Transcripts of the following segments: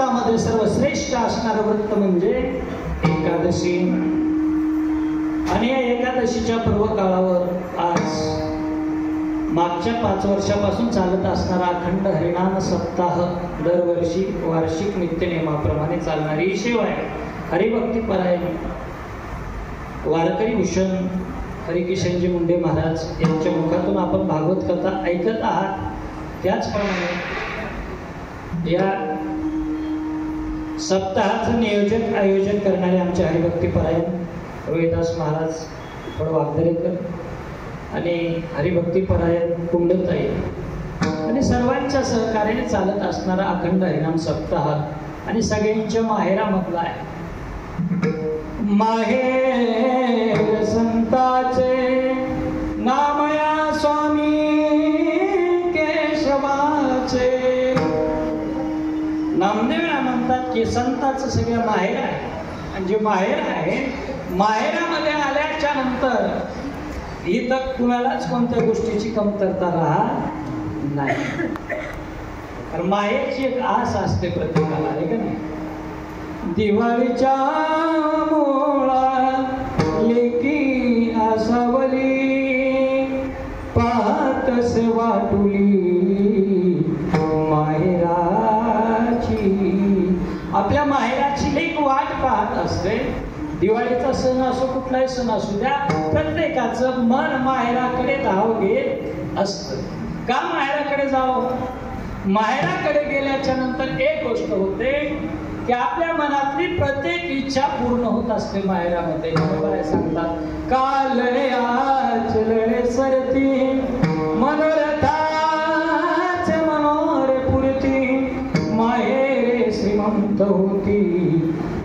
व्रतामध्ये सर्वश्रेष्ठ असणारं व्रत म्हणजे एकादशी. आणि या एकादशीच्या पर्व काळावर आज मागच्या 5 वर्षापासून चालत असणारा अखंड हरिनाम सप्ताह दरवर्षी वार्षिक नित्यनेमाप्रमाणे चालणारी ही सेवा आहे. हरिभक्तीपरायण वारकरी भूषण हरिकिशनजी मुंडे महाराज यांच्या मुखातून आपण भागवत कथा ऐकत आहात. त्याचप्रमाणे या सप्ताहाचं नियोजन आयोजन करणारे आमचे हरिभक्तीपरायण रोहिदास महाराज वागदरेकर आणि हरिभक्तीपरायण कुंडताई आणि सर्वांच्या सहकार्याने चालत असणारा अखंड हरिनाम सप्ताह आणि सगळ्यांच्या माहेरामधला आहे. माहेर संताचे नामया स्वामी केशवाचे. नामदेव म्हणतात की संताचं सगळं माहेर आहे आणि जे माहेर आहे माहेरामध्ये आल्याच्या नंतर इथं कुणालाच कोणत्या गोष्टीची कमतरता राहत नाही. कारण माहेरची एक आस असते प्रत्येकाला, आहे का नाही. दिवाळीच्या मोळा लेकी आसावली पाहतस वाटुली माहेराची. आपल्या माहेराची एक वाट पाहत असते. दिवाळीचा सण असो कुठलाही सण असू द्या प्रत्येकाचं मन माहेराकडे धाव घेत असतं. का माहेराकडे जावं? माहेराकडे गेल्याच्या नंतर एक गोष्ट होते की आपल्या मनातली प्रत्येक इच्छा पूर्ण होत असते माहेरामध्ये. काय सांगतात, कालळे आचलळे सरती मनोरथाचे मनोरे पुरती माहेरे श्रीमंत होती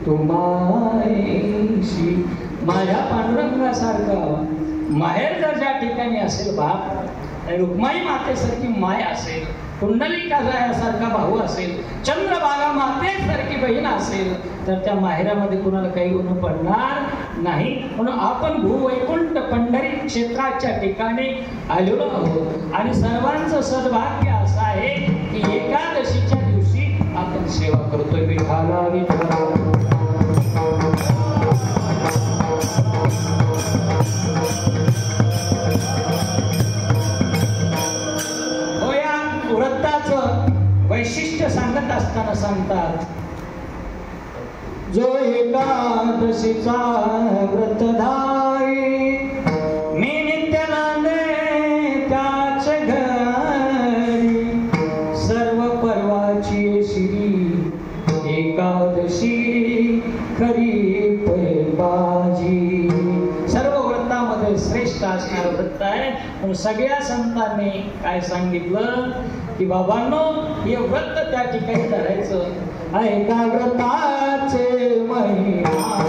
तू मायेशी. माझ्या पांडुरंगासारखा माहेर जर ज्या ठिकाणी असेल बाप, रुक्माई मातेसारखी माय असेल, कुंडलिका यासारखा भाऊ असेल, चंद्रभागा मातेसारखी बहीण असेल तर त्या माहेरामध्ये कुणाला काही गुण पडणार नाही. म्हणून आपण भूवैकुंठ पंढरी क्षेत्राच्या ठिकाणी आलेलो आहोत आणि सर्वांचं सद्भाग्य असं आहे की एकादशीच्या दिवशी आपण सेवा करतोय. विठाला विठ्ठला वैशिष्ट्य सांगत असताना सांगतात, जो एकादशीचा व्रतधारी मी नित्य नांदे त्याच घरी सर्व पर्वाची श्री एकादशी खरी पैबाजी. सर्व व्रतामध्ये श्रेष्ठ असणारं व्रत आहे. पण सगळ्या संतांनी काय सांगितलं की बाबांनो हे व्रत त्या ठिकाणी धरायचं. एका व्रताचे महिमा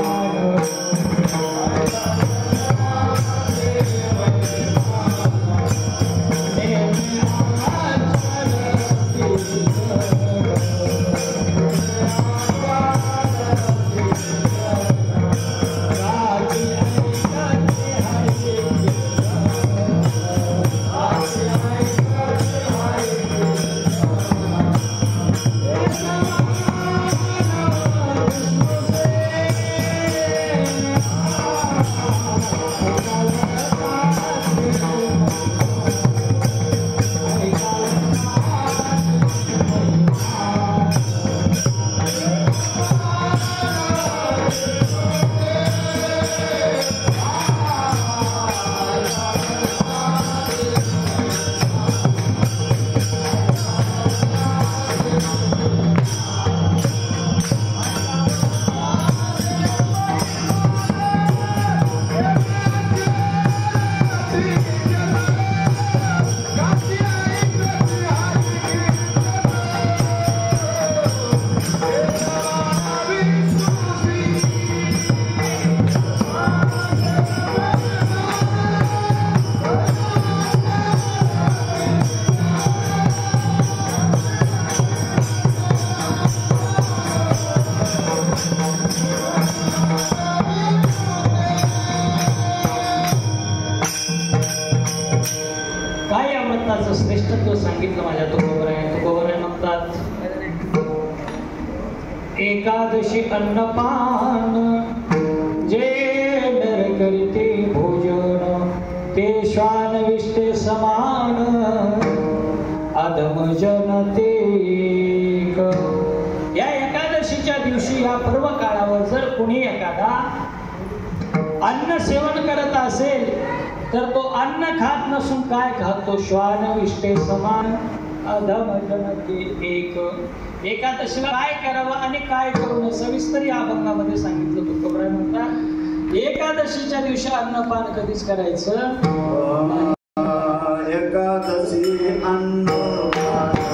एकादशी अन्नपान जे नर करीते भोजन ते श्वान विष्टे समान अधम जनते। या एकादशीच्या दिवशी या पर्व काळावर जर कुणी एखादा अन्न सेवन करत असेल तर तो अन्न खात नसून काय खातो? श्वान विष्टे समान अधम जनते एक। एकादशीला काय करावं आणि काय करू नये सविस्तर या अभंगामध्ये सांगितलं. तुकोबराय म्हणतात एकादशीच्या दिवशी अन्नपान कधीच करायचं एकादशी अन्नपान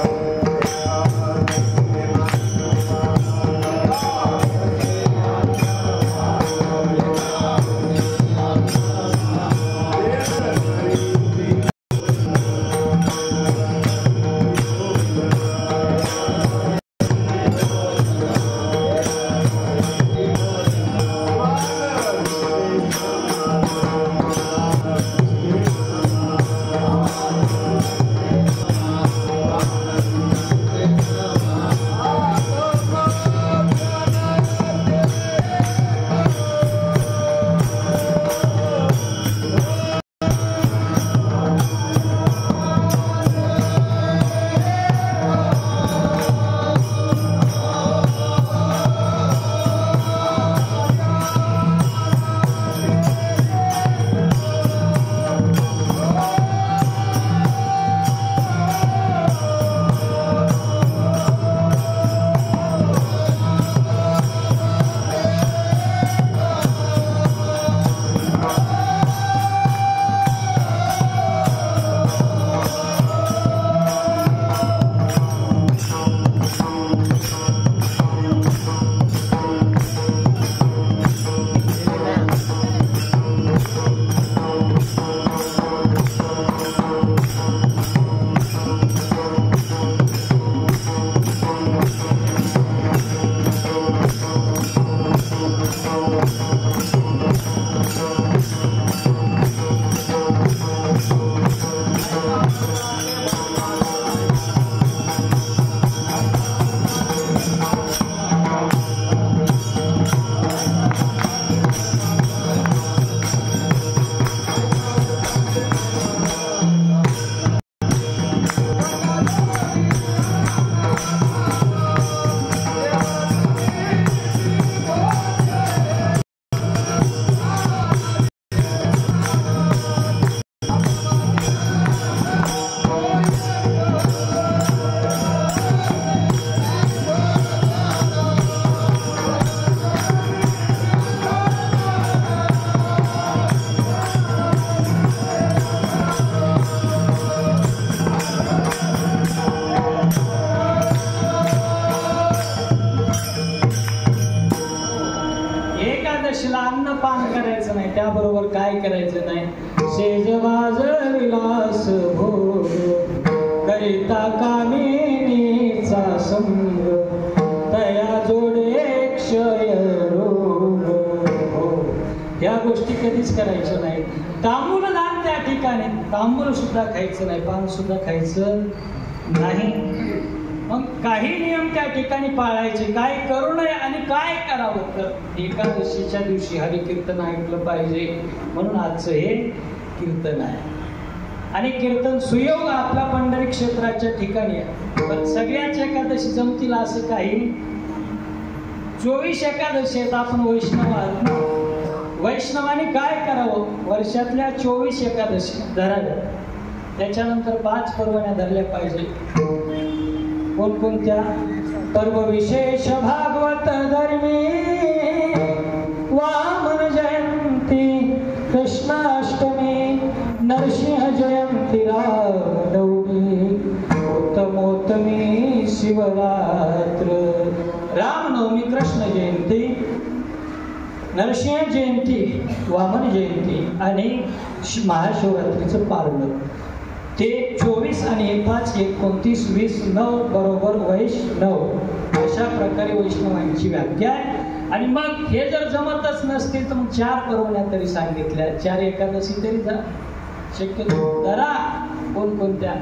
अन्नपान करायचं नाही, त्याबरोबर काय करायचं नाही? शेज वाजविलास भोग करिता कामिनीचा संग तया जोडे क्षय रोग। या गोष्टी कधीच करायच्या नाही। तांबूल दान त्या ठिकाणी तांबूल सुद्धा खायचं नाही, पान सुद्धा खायचं नाही। मग काही नियम त्या ठिकाणी पाळायचे, काय करू नये आणि काय करावं तर एकादशीच्या दिवशी हरी कीर्तन ऐकलं पाहिजे, म्हणून आजचं हे कीर्तन आहे। आणि कीर्तन सुयोग आपल्या पंढरी क्षेत्राच्या ठिकाणी आहे, पण सगळ्याच एकादशी जमतील असं काही। 24 एकादशी आहेत, आपण वैष्णव आहात ना, वैष्णवाने काय करावं? वर्षातल्या 24 एकादशी धराव्या, त्याच्यानंतर 5 पर्वण्या धरल्या पाहिजे। कोणकोणत्या? पर्व विशेष भागवत धर्मी वामन जयंती कृष्णाष्टमी नरसिंह जयंती रामनवमी उत्तमोत्तमी शिवरात्र। रामनवमी कृष्ण जयंती, नरसिंह जयंती, वामन जयंती आणि महाशिवरात्रीचं पारण ते 24 आणि 5 29 20 9 बरोबर वैष्णव, अशा प्रकारे वैष्णवांची व्याख्या आहे। आणि मग हे जर जमतच नसतील तर मग 4 पर्वण्या तरी सांगितल्या, 4 एकादशी तरी जा शक्यतो धरा। कोणकोणत्या?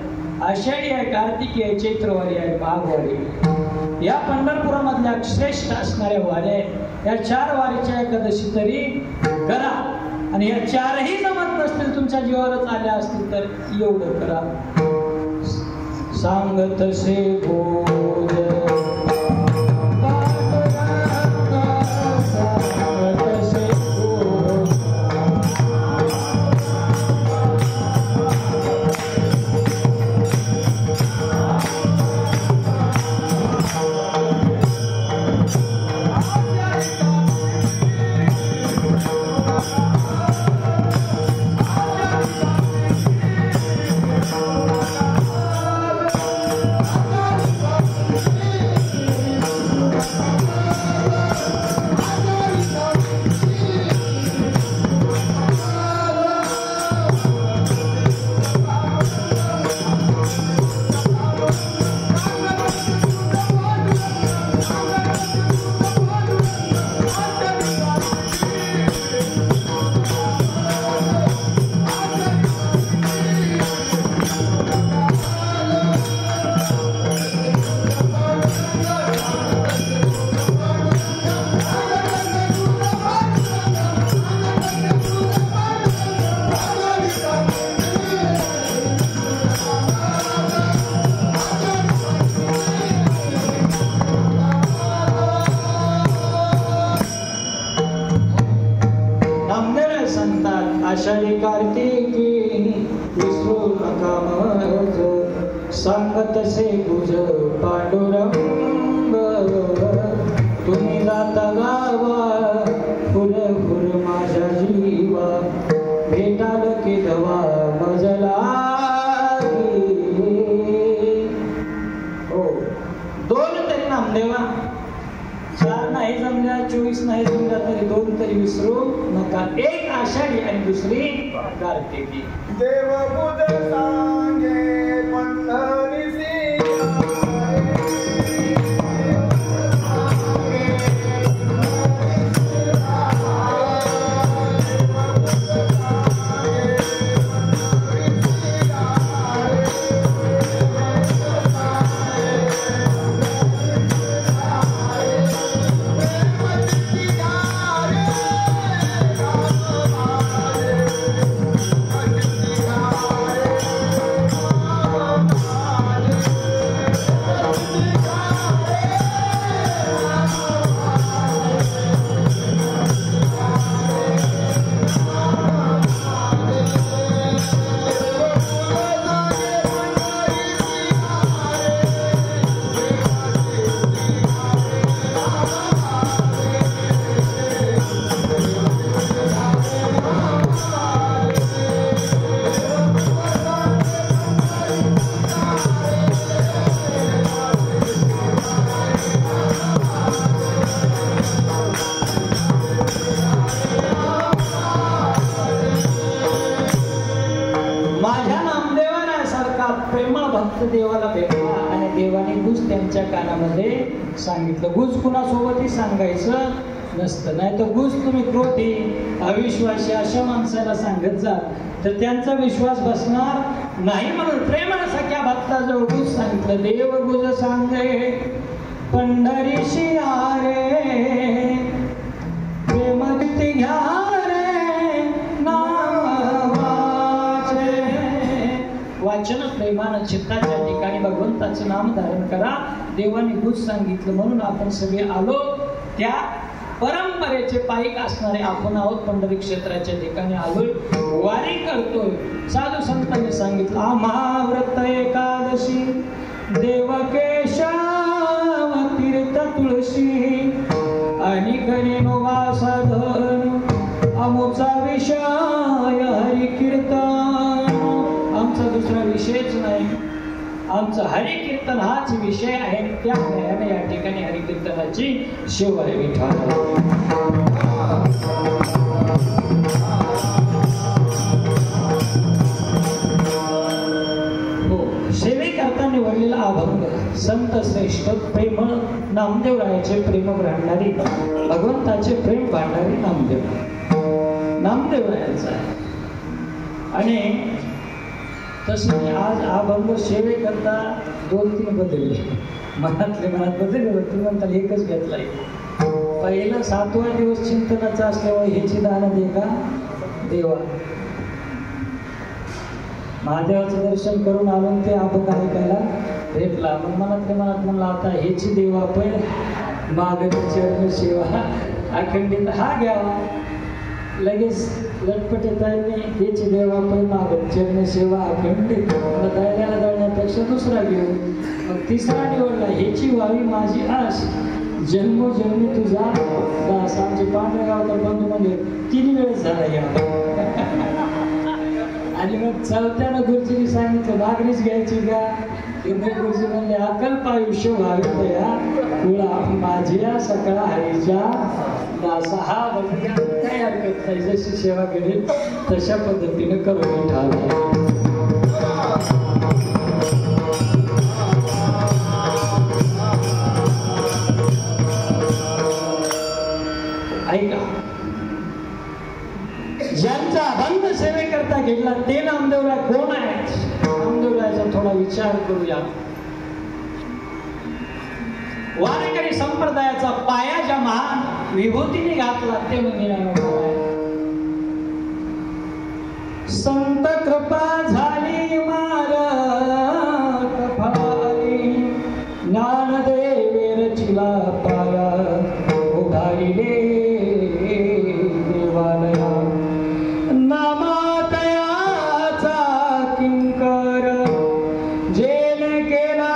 आषाढी आहे, कार्तिकी आहे, चैत्रवारी आहे, माघवारी. या पंढरपुरामधल्या श्रेष्ठ असणाऱ्या वाऱ्या आहेत. या 4 वारीच्या एकादशी तरी करा. आणि या 4ही जमत नसतील, तुमच्या जीवावरच आल्या असतील तर एवढं करा. सांगत से बोल आषाढी कार्तिकी विसरू नका मज. सांगत से गुज पांडुरंग तुम्ही जाता गावा फुल फुल माझ्या जीवा भेटाल की दवा मजला. हो 2 तरी नामदेवा, 4 नाही जमल्या, 24 नाही जमल्या तरी 2 तरी विसरू नका. एक आषाढी आणि दुसरी कार्तिकी. देव बुध सांगे पंढरीसी देवाला भेटला आणि देवाने गुज त्यांच्या कानामध्ये सांगितलं. गुज कुणासोबतही सांगायचं नसतं, नाही तर गुज तुम्ही क्रोधी अविश्वासी अशा माणसाला सांगत जा तर त्यांचा विश्वास बसणार नाही. म्हणून प्रेमाला सख्या भक्ताजवळ गुज सांगितलं. देव गुज सांगे पंढरीशी आरे प्रेम गीत घ्या रे नाम वाचे. वाचन प्रेमानं चित्ताच्या ठिकाणी भगवंताचं नाम धारण करा. देवाने गुज सांगितलं म्हणून आपण सगळे आलो. त्या परंपरेचे पायिक असणारे आपण आहोत. पंढरी क्षेत्राच्या ठिकाणी आलोय, वारी करतोय. साधू संतांनी सांगितलं आम्हा व्रत एकादशी देव केशव तीर्थ तुळशी आणि करी नोवा साधन अमुचा विषय हरी कीर्तन. आमचा दुसरा विषयच नाही, आमचा हरी कीर्तन हाच विषय आहे. त्या या ठिकाणी हरी कीर्तनाची सेवा आहे. सेवे करता निवडलेला अभंग संत श्रेष्ठ प्रेम नामदेव रायाचे प्रेम भांडारी, भगवंताचे प्रेम भांडारी नामदेव रायाचा आहे. आणि तसे आज अभंग सेवेकरता 2-3 बदलले, मनातले मनात बदलले. तुम्ही म्हणता एकच घेतलाय. पहिला 7वा दिवस चिंतनाचा असल्यामुळे ह्याची दान दे का देवा. महादेवाचं दर्शन करून आलो ते अभंग ऐकायला भेटला. मग मनातल्या मनात म्हणला आता ह्याची देवा पण मागणी चरण सेवा अखंडित हा घ्यावा. लगेच लटपट येतानी ह्याची देवा पण मागणी चरण सेवा अखंडित. दळण्याला दळण्यापेक्षा दुसरा घेऊ. मग तिसरा निवडला ह्याची व्हावी माझी आस जन्मोजन्मी तुझा दास. आमचे पांढरेगावकर बंधू म्हणजे 3 वेळेस झाला या. आणि मग चौथ्यानं गुरुजींनी सांगितलं मागणीच घ्यायची का. गुरुजी म्हणले अकल्प आयुष्य व्हावे तया कुळा माझ्या सकळा हरीच्या दासा. हा बघूया काही हरकत नाही. जशी सेवा करेल तशा पद्धतीनं करून ठेवा. ऐका, ज्यांचा अभंग सेवेकरता घेतला ते नामदेवराय कोण आहेत. नामदेवरायाचा थोडा विचार करूया. वारकरी संप्रदायाचा पाया ज्या महान विभूतीने घातला ते म्हणजे नामदेवराय. संत कृपा झाली मारत फारी ज्ञानदेवे रचिला पाया उभारिले देवालया. नामातयाचा किंकर जेने केला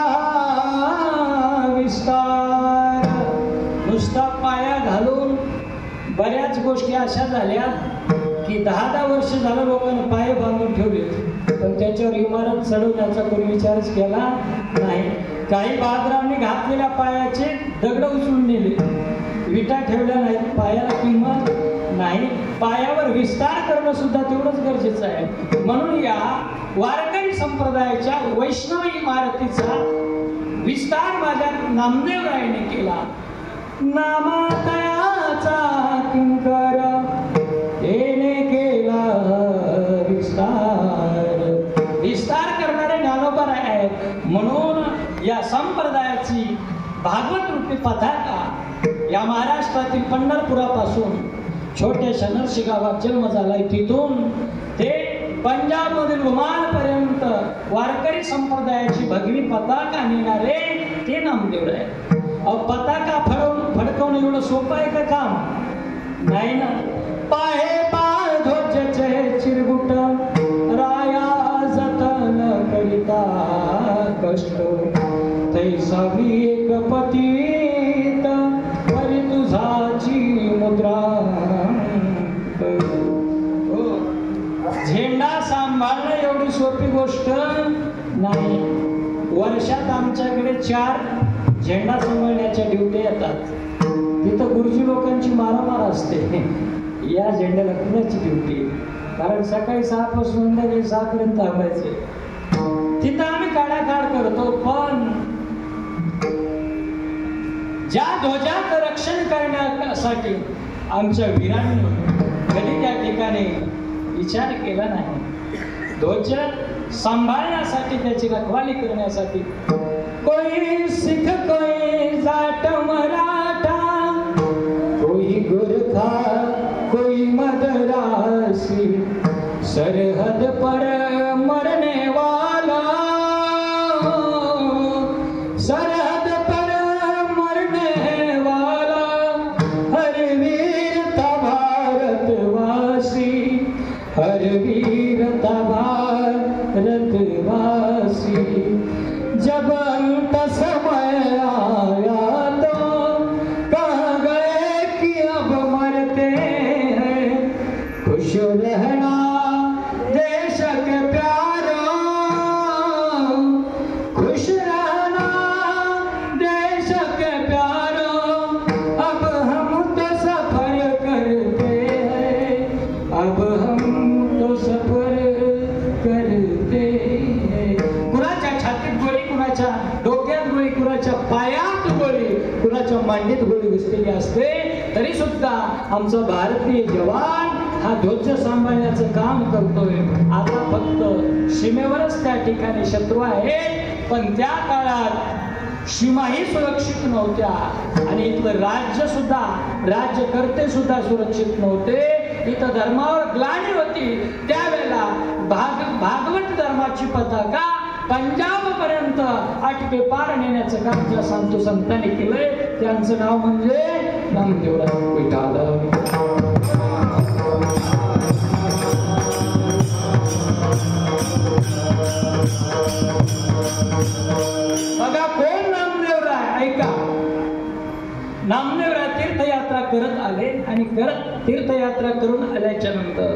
विस्तार. नुसता पाया घालून बऱ्याच गोष्टी अशा झाल्या की 10-10 वर्ष झालं लोकांनी पाय बांधून ठेवले, पण त्याच्यावर इमारत चढवण्याचा कोणी विचारच केला नाही. काही बहादरांनी घातलेल्या पायाचे दगड उचलून नेले, विटा ठेवल्या नाहीत. पायाला किंमत नाही. पायावर विस्तार करणं सुद्धा तेवढंच गरजेचं आहे. म्हणून या वारकरी संप्रदायाच्या वैष्णव इमारतीचा विस्तार माझ्या नामदेवरायाने केला. नामातयाचा किंकर येणे केला विस्तार. विस्तार करणारे ज्ञानोबा आहेत. म्हणून या संप्रदायाची भागवत रूपी पताका या महाराष्ट्रातील पंढरपुरापासून छोट्याशा नरशी गावात जन्म झालाय, तिथून ते पंजाबमधील ओमानपर्यंत वारकरी संप्रदायाची भगवी पताका नेणारे ते नामदेवराय. पताका फडकवणं एवढं सोपं आहे का काम नाही ना. पाहे पाय ध्वजचे चिरगुट राया जतन करिता कष्ट तैसा एक पतित परी तुझाची मुद्रा. झेंडा सांभाळणं एवढी सोपी गोष्ट नाही. वर्षात आमच्याकडे 4 झेंडा सांभाळण्याच्या ड्युटी येतात. तिथं गुरुजी लोकांची मारामार असते. या झेंड्याला कुणाची ड्युटी, कारण सकाळी 6 पासून संध्याकाळी 6 पर्यंत थांबायचे. तिथं आम्ही काढाकाढ करतो. पण ज्या ध्वजाचं रक्षण करण्यासाठी आमच्या वीरांनी कधी त्या ठिकाणी विचार केला नाही. ध्वज सांभाळण्यासाठी त्याची रखवाली करण्यासाठी कोई सिख कोई जाट मराठा कोई गुरखा कोई मदरासी सरहद पर मरने वाला सरहद पर मरने वाला हर वीर था भारतवासी हर वीर था भारतवासी. जब अंत समय आया तो कह गए कि अब मरते हैं. खुश रहना देश के प्यारों, खुश रहना देश के प्यारों. अब हम तो सफर करते हैं, अब हम तो सफर करते हैं. कुणाच्या छातीत गोळी, कुणाच्या डोक्यात गोळी, कुणाच्या पायात गोळी, कुणाच्या मांडीत गोळी घुसलेली असते, तरी सुद्धा आमचा भारतीय जवान हा ध्वज सांभाळण्याचं काम करतोय. आता फक्त सीमेवरच त्या ठिकाणी शत्रू आहेत, पण त्या काळात सीमाही सुरक्षित नव्हत्या आणि इथलं राज्यकर्ते सुद्धा सुरक्षित नव्हते. इथं धर्मावर ग्लानी होती. त्यावेळेला भागवत धर्माची पताका पंजाब पर्यंत आटके पार नेण्याचं काम ज्या संत संतांनी केलंय त्यांचं नाव म्हणजे नामदेवराय विठाल. बघा कोण नामदेवराय. ऐका, नामदेवराय तीर्थयात्रा करत आले आणि तीर्थयात्रा करून आल्याच्या नंतर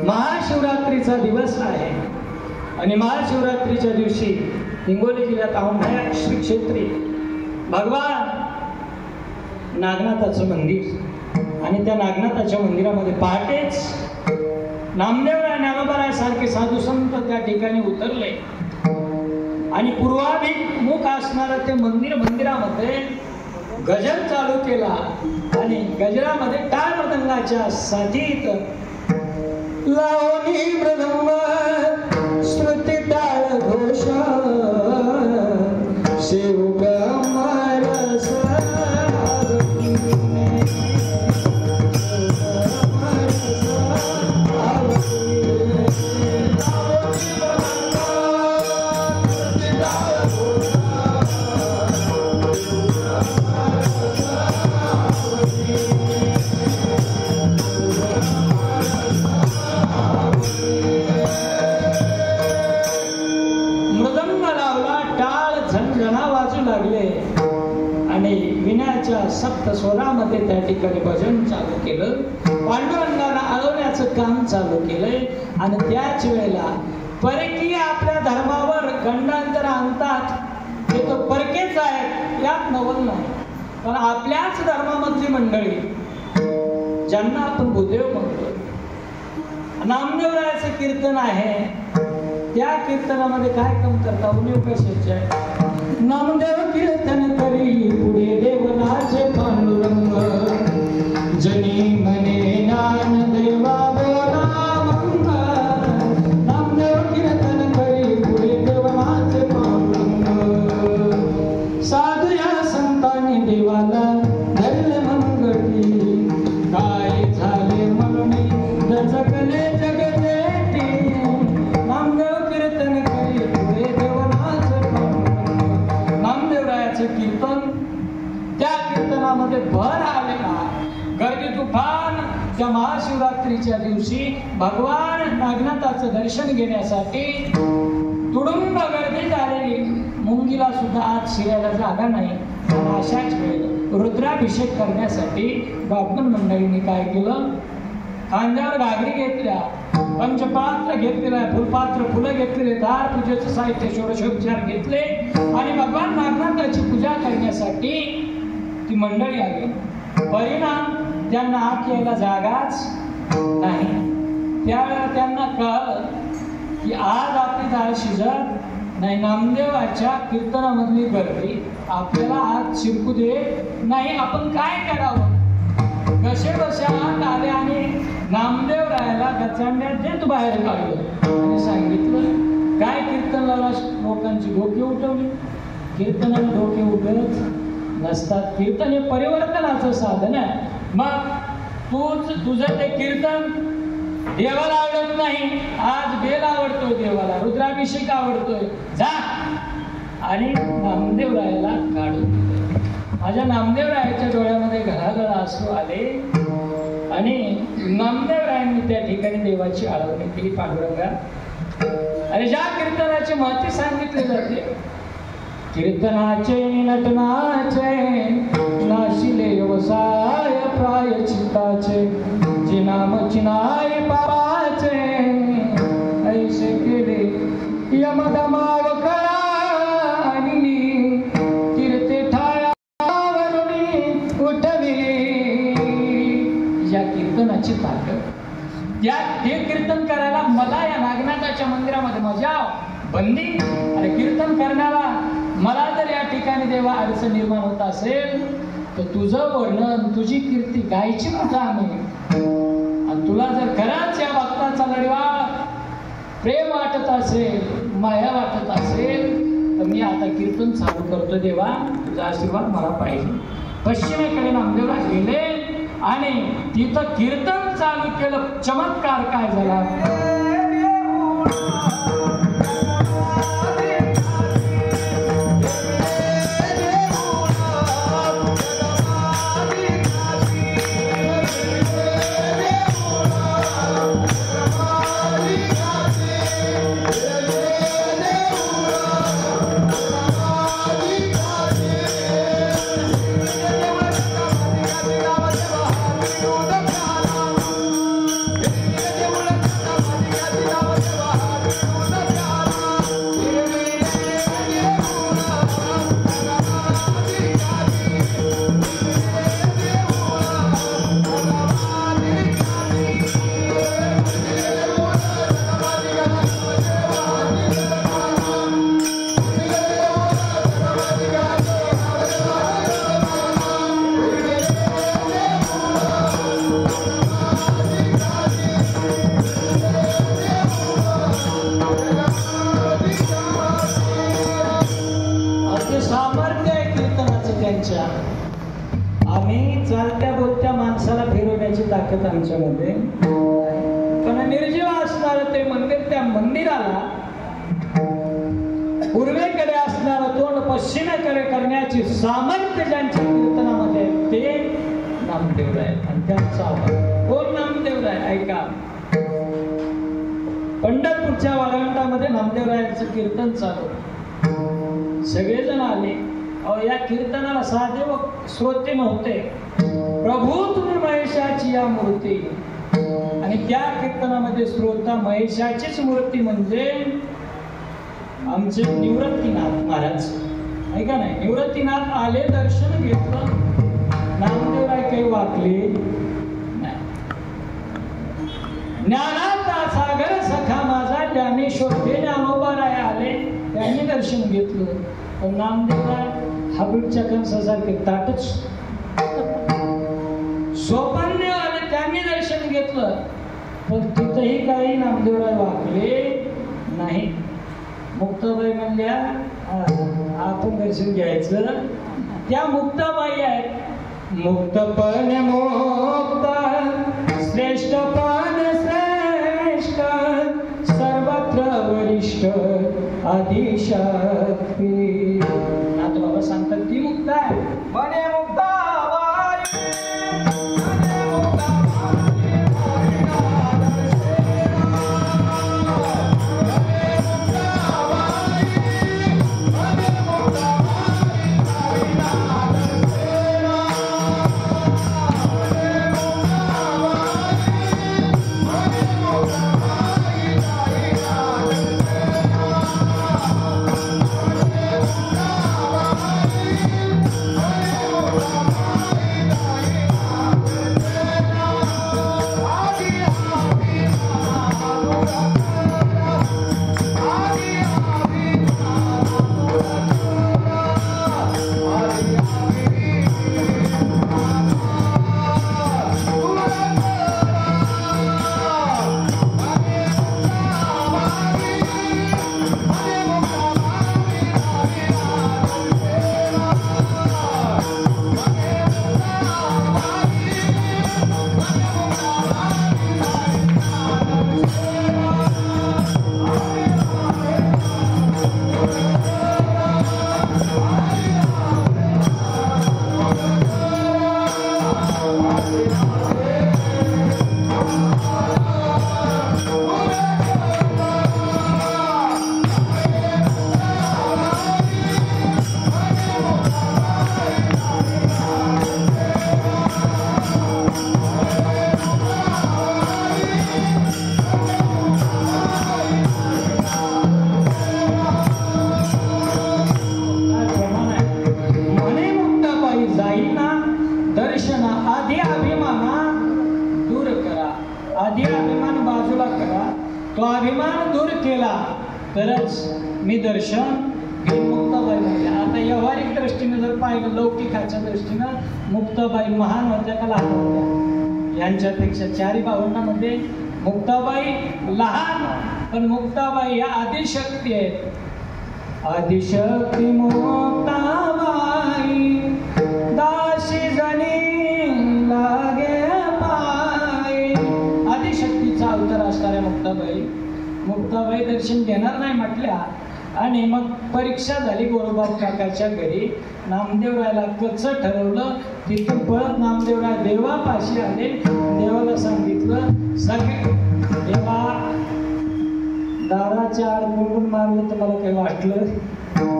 महाशिवरात्रीचा दिवस आहे आणि महाशिवरात्रीच्या दिवशी हिंगोली जिल्ह्यात औंढा श्री क्षेत्री भगवान नागनाथाचं मंदिर आणि त्या नागनाथाच्या मंदिरामध्ये पहाटेच नामदेवराय ज्ञानोबाराय सारखे साधू संत त्या ठिकाणी उतरले आणि पूर्वाभिमुख असणारं ते मंदिरामध्ये गजर चालू केला आणि गजरामध्ये टाळ मृदंगाच्या साथीत लावणी मृदंग श्रुती टाळ घोष शिवग मरस सप्त स्वरामध्ये त्या ठिकाणी भजन चालू केलं. पांडुरंगाला आळवण्याचं काम चालू केलंय आणि त्याच वेळेला परकीय आपल्या धर्मावर गंडांतर आणतात. हे तो परकेच आहेत, यात नवल नाही. पण आपल्याच धर्मामधली मंडळी ज्यांना आपण भूदेव म्हणतो, नामदेवरायाचं कीर्तन आहे, त्या कीर्तनामध्ये काय कमतरता उणीव कशाची आहे. नामदेव कीर्तन करी पुढे देवनाचे पांडुरंग जनी मने ज्ञान देवा बोला मंग. नामदेव कीर्तन करी पुढे देवनाचे पांडुरंग साधू या संतांनी देवाला धरले मंगटी काय झाले म्हणून दचकले जगदेटी. नामदेव कीर्तन करी पुढे देवनाचे कीर्तन, त्या कीर्तनामध्ये भर आलेला गर्दी तुफान. त्या महाशिवरात्रीच्या दिवशी भगवान नागनाथाचं दर्शन घेण्यासाठी तुडुंब गर्दी झालेली. मुंगीला सुद्धा आत शिरायला जागा नाही. अशाच वेळेला रुद्राभिषेक करण्यासाठी ब्राह्मण मंडळींनी काय केलं, खांद्यावर घागरी घेतल्या, पंचपात्र घेतलेला, फुलपात्र फुलं घेतलेले, दार पूजेचं साहित्य षोडशोपचार घेतले आणि भगवान नागनाथाची पूजा करण्यासाठी ती मंडळी आली. परिणाम त्यांना आत यायला जागाच नाही. त्यावेळेला त्यांना कळलं की आज आपली डाळ शिजत नाही. नामदेवाच्या कीर्तनामधली गर्दी आपल्याला आज शिरकू देत नाही. आपण काय करावं. कसे बसे आत आले आणि नामदेवरायाला गचांड्यात देत बाहेर काढलं आणि सांगितलं काय कीर्तनाला लोकांची डोके उठवली. कीर्तनाला डोके उठवत नसतात. कीर्तन हे परिवर्तनाचं साधन आहे. मग तुझं ते कीर्तन देवाला आवडत नाही. आज बेल आवडतोय देवाला, रुद्राभिषेक आवडतोय, जा आणि नामदेवरायाला काढून. माझ्या नामदेवरायाच्या डोळ्यामध्ये घळाघळा अश्रू आले आणि नामदेवरायांनी त्या ठिकाणी देवाची आळवणी केली पांडुरंगा. आणि ज्या कीर्तनाचे महत्त्व सांगितले जाते, कीर्तनाचे नटनाचे नाशिले व्यवसाय प्रायचित्ताचे जे नाम चिनाय पापाचे ऐसे केले यमदमाव कळानी कीर्ते ठायावरुणी उठविले. या कीर्तनाची ताकद, या हे कीर्तन करायला मला या नागनाथाच्या मंदिरामध्ये मजा बंदी. अरे कीर्तन करण्याला मला जर या ठिकाणी देवा अडचण निर्माण होत असेल तर तुझं वर्णन, तुझी कीर्ती गायची कुठं आम्ही. आणि तुला जर खरंच या भक्ताचा लढवा प्रेम वाटत असेल, माया वाटत असेल, तर मी आता कीर्तन चालू करतो. देवा तुझा आशीर्वाद मला पाहिजे. पश्चिमेकडे नामदेवराज गेले आणि तिथं कीर्तन चालू केलं. चमत्कार काय झाला? आम्ही चालत्या बोलत्या माणसाला फिरवण्याची ताकद आमच्यामध्ये, पण निर्जीव असणारं ते मंदिर, त्या मंदिराला पूर्वेकडे असणारं तोंड पश्चिमेकडे करण्याची सामर्थ्य ज्यांच्या कीर्तनामध्ये ते नामदेवराय. आणि त्यांचा आवाज कोण? नामदेवराय. ऐका, पंढरपूरच्या वाळवंटामध्ये नामदेवरायांचं कीर्तन चालू. सगळेजण आले. या कीर्तनाला साधे व श्रोते नव्हते. प्रभू तुम्ही महेशाची या मूर्ती. आणि त्या कीर्तनामध्ये श्रोता महेशाचीच मूर्ती म्हणजे आमचे निवृत्तीनाथ महाराज. ऐका नाही, निवृत्तीनाथ आले, दर्शन घेतलं. नामदेवराय काही वाकले नाही. ज्ञानाचा सागर सखा माझा ज्ञानेश्वर हे ज्ञानोबाराय आले, त्यांनी दर्शन घेतलं. पण नामदेवराय हाबीबच्या कंसासारखे ताटच. सोपान्य आले, त्यांनी दर्शन घेतलं. पण तिथंही काही नामदेवराय वाकले नाही. मुक्ताबाई म्हणल्या आपण दर्शन घ्यायचं. त्या मुक्ताबाई आहेत. मुक्तपण मुक्त श्रेष्ठपण श्रेष्ठ सर्वत्र वरिष्ठ आदिशक्ती. नाथ बाबा सांगतात ती मुक्त आहे. म्हणे मुक्ताबाई, तो अभिमान दूर केला तरच मी दर्शन घेऊन मुक्ताबाई झाले. आता व्यावहारिक दृष्टीने जर पाहिलं, लौकिकाच्या दृष्टीनं मुक्ताबाई महान होत्या का लहान होत्या? यांच्यापेक्षा चारी भावंडांमध्ये मुक्ताबाई लहान, पण मुक्ताबाई या आदिशक्ती आहेत. आदिशक्ती मुक्ताबाई दासी जनी लागे पाय. आदिशक्तीचा अवतार असणाऱ्या मुक्ताबाई दर्शन घेणार नाही म्हटल्या आणि मग परीक्षा झाली गोरोबाब काकाच्या घरी. नामदेवरायला कच्चं ठरवलं. तिथून पळत नामदेवराय देवापाशी आले. देवाला सांगितलं सगळे देवा दाराच्या आड मुंडून मारलं तर मला काही वाटलं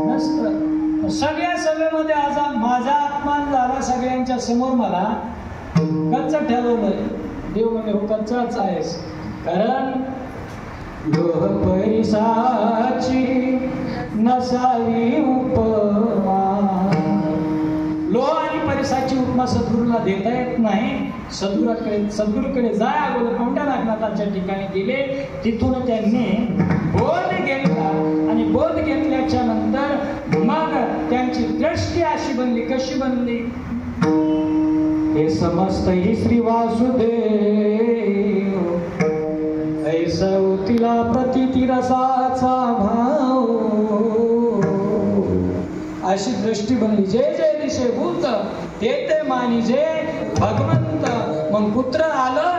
नसतं. सगळ्या सभेमध्ये आज माझा अपमान झाला सगळ्यांच्या समोर. मला कच्चं ठरवलंय. देव म्हणजे हो कच्चाच आहेस. कारण लोह परिसाची नसावी उपमा. लोह आणि परिसाची उपमा सद्गुरूला देता येत नाही. सद्गुरूकडे जाय अगोदर कोणत्या नागनाथाच्या ठिकाणी गेले. तिथून त्यांनी बोध घेतला आणि बोध घेतल्याच्या नंतर मग त्यांची दृष्टी अशी बनली. कशी बनली? हे समस्त ही श्री वासुदेव ऐसवतीला प्रतिती रसाचा भाव. अशी दृष्टी बनली. जे जे दिशे भूत ते ते मानी जे भगवंत. मग पुत्र आलं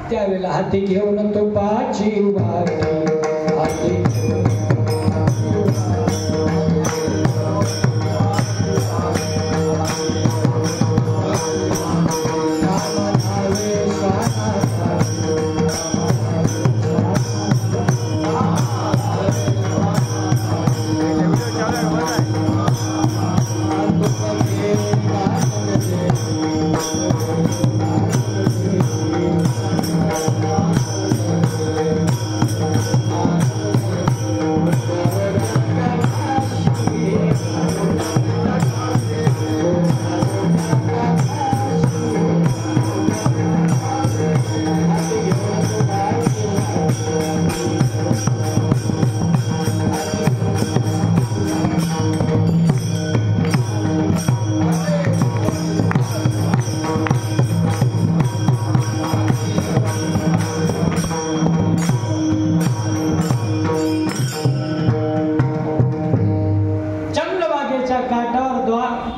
त्यावेळेला हाती घेऊन तो पाची उभारली. हाती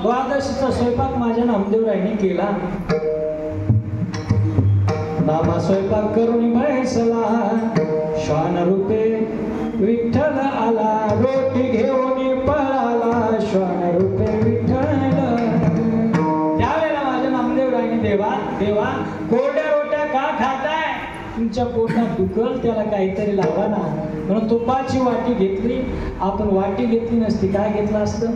द्वादशीचा स्वयंपाक माझ्या नामदेवरायांनी केला. मामा स्वयंपाक करून बसला. श्वान रूपे विठ्ठल आला. रोटी घेऊन पळाला. श्वान रूपे विठ्ठल. त्यावेळेला माझ्या नामदेवरायांनी देवा कोरड्या रोट्या का खाताय? तुमच्या पोटात दुखल त्याला काहीतरी लावा ना म्हणून तुपाची वाटी घेतली. आपण वाटी घेतली नसती काय घेतलं असतं?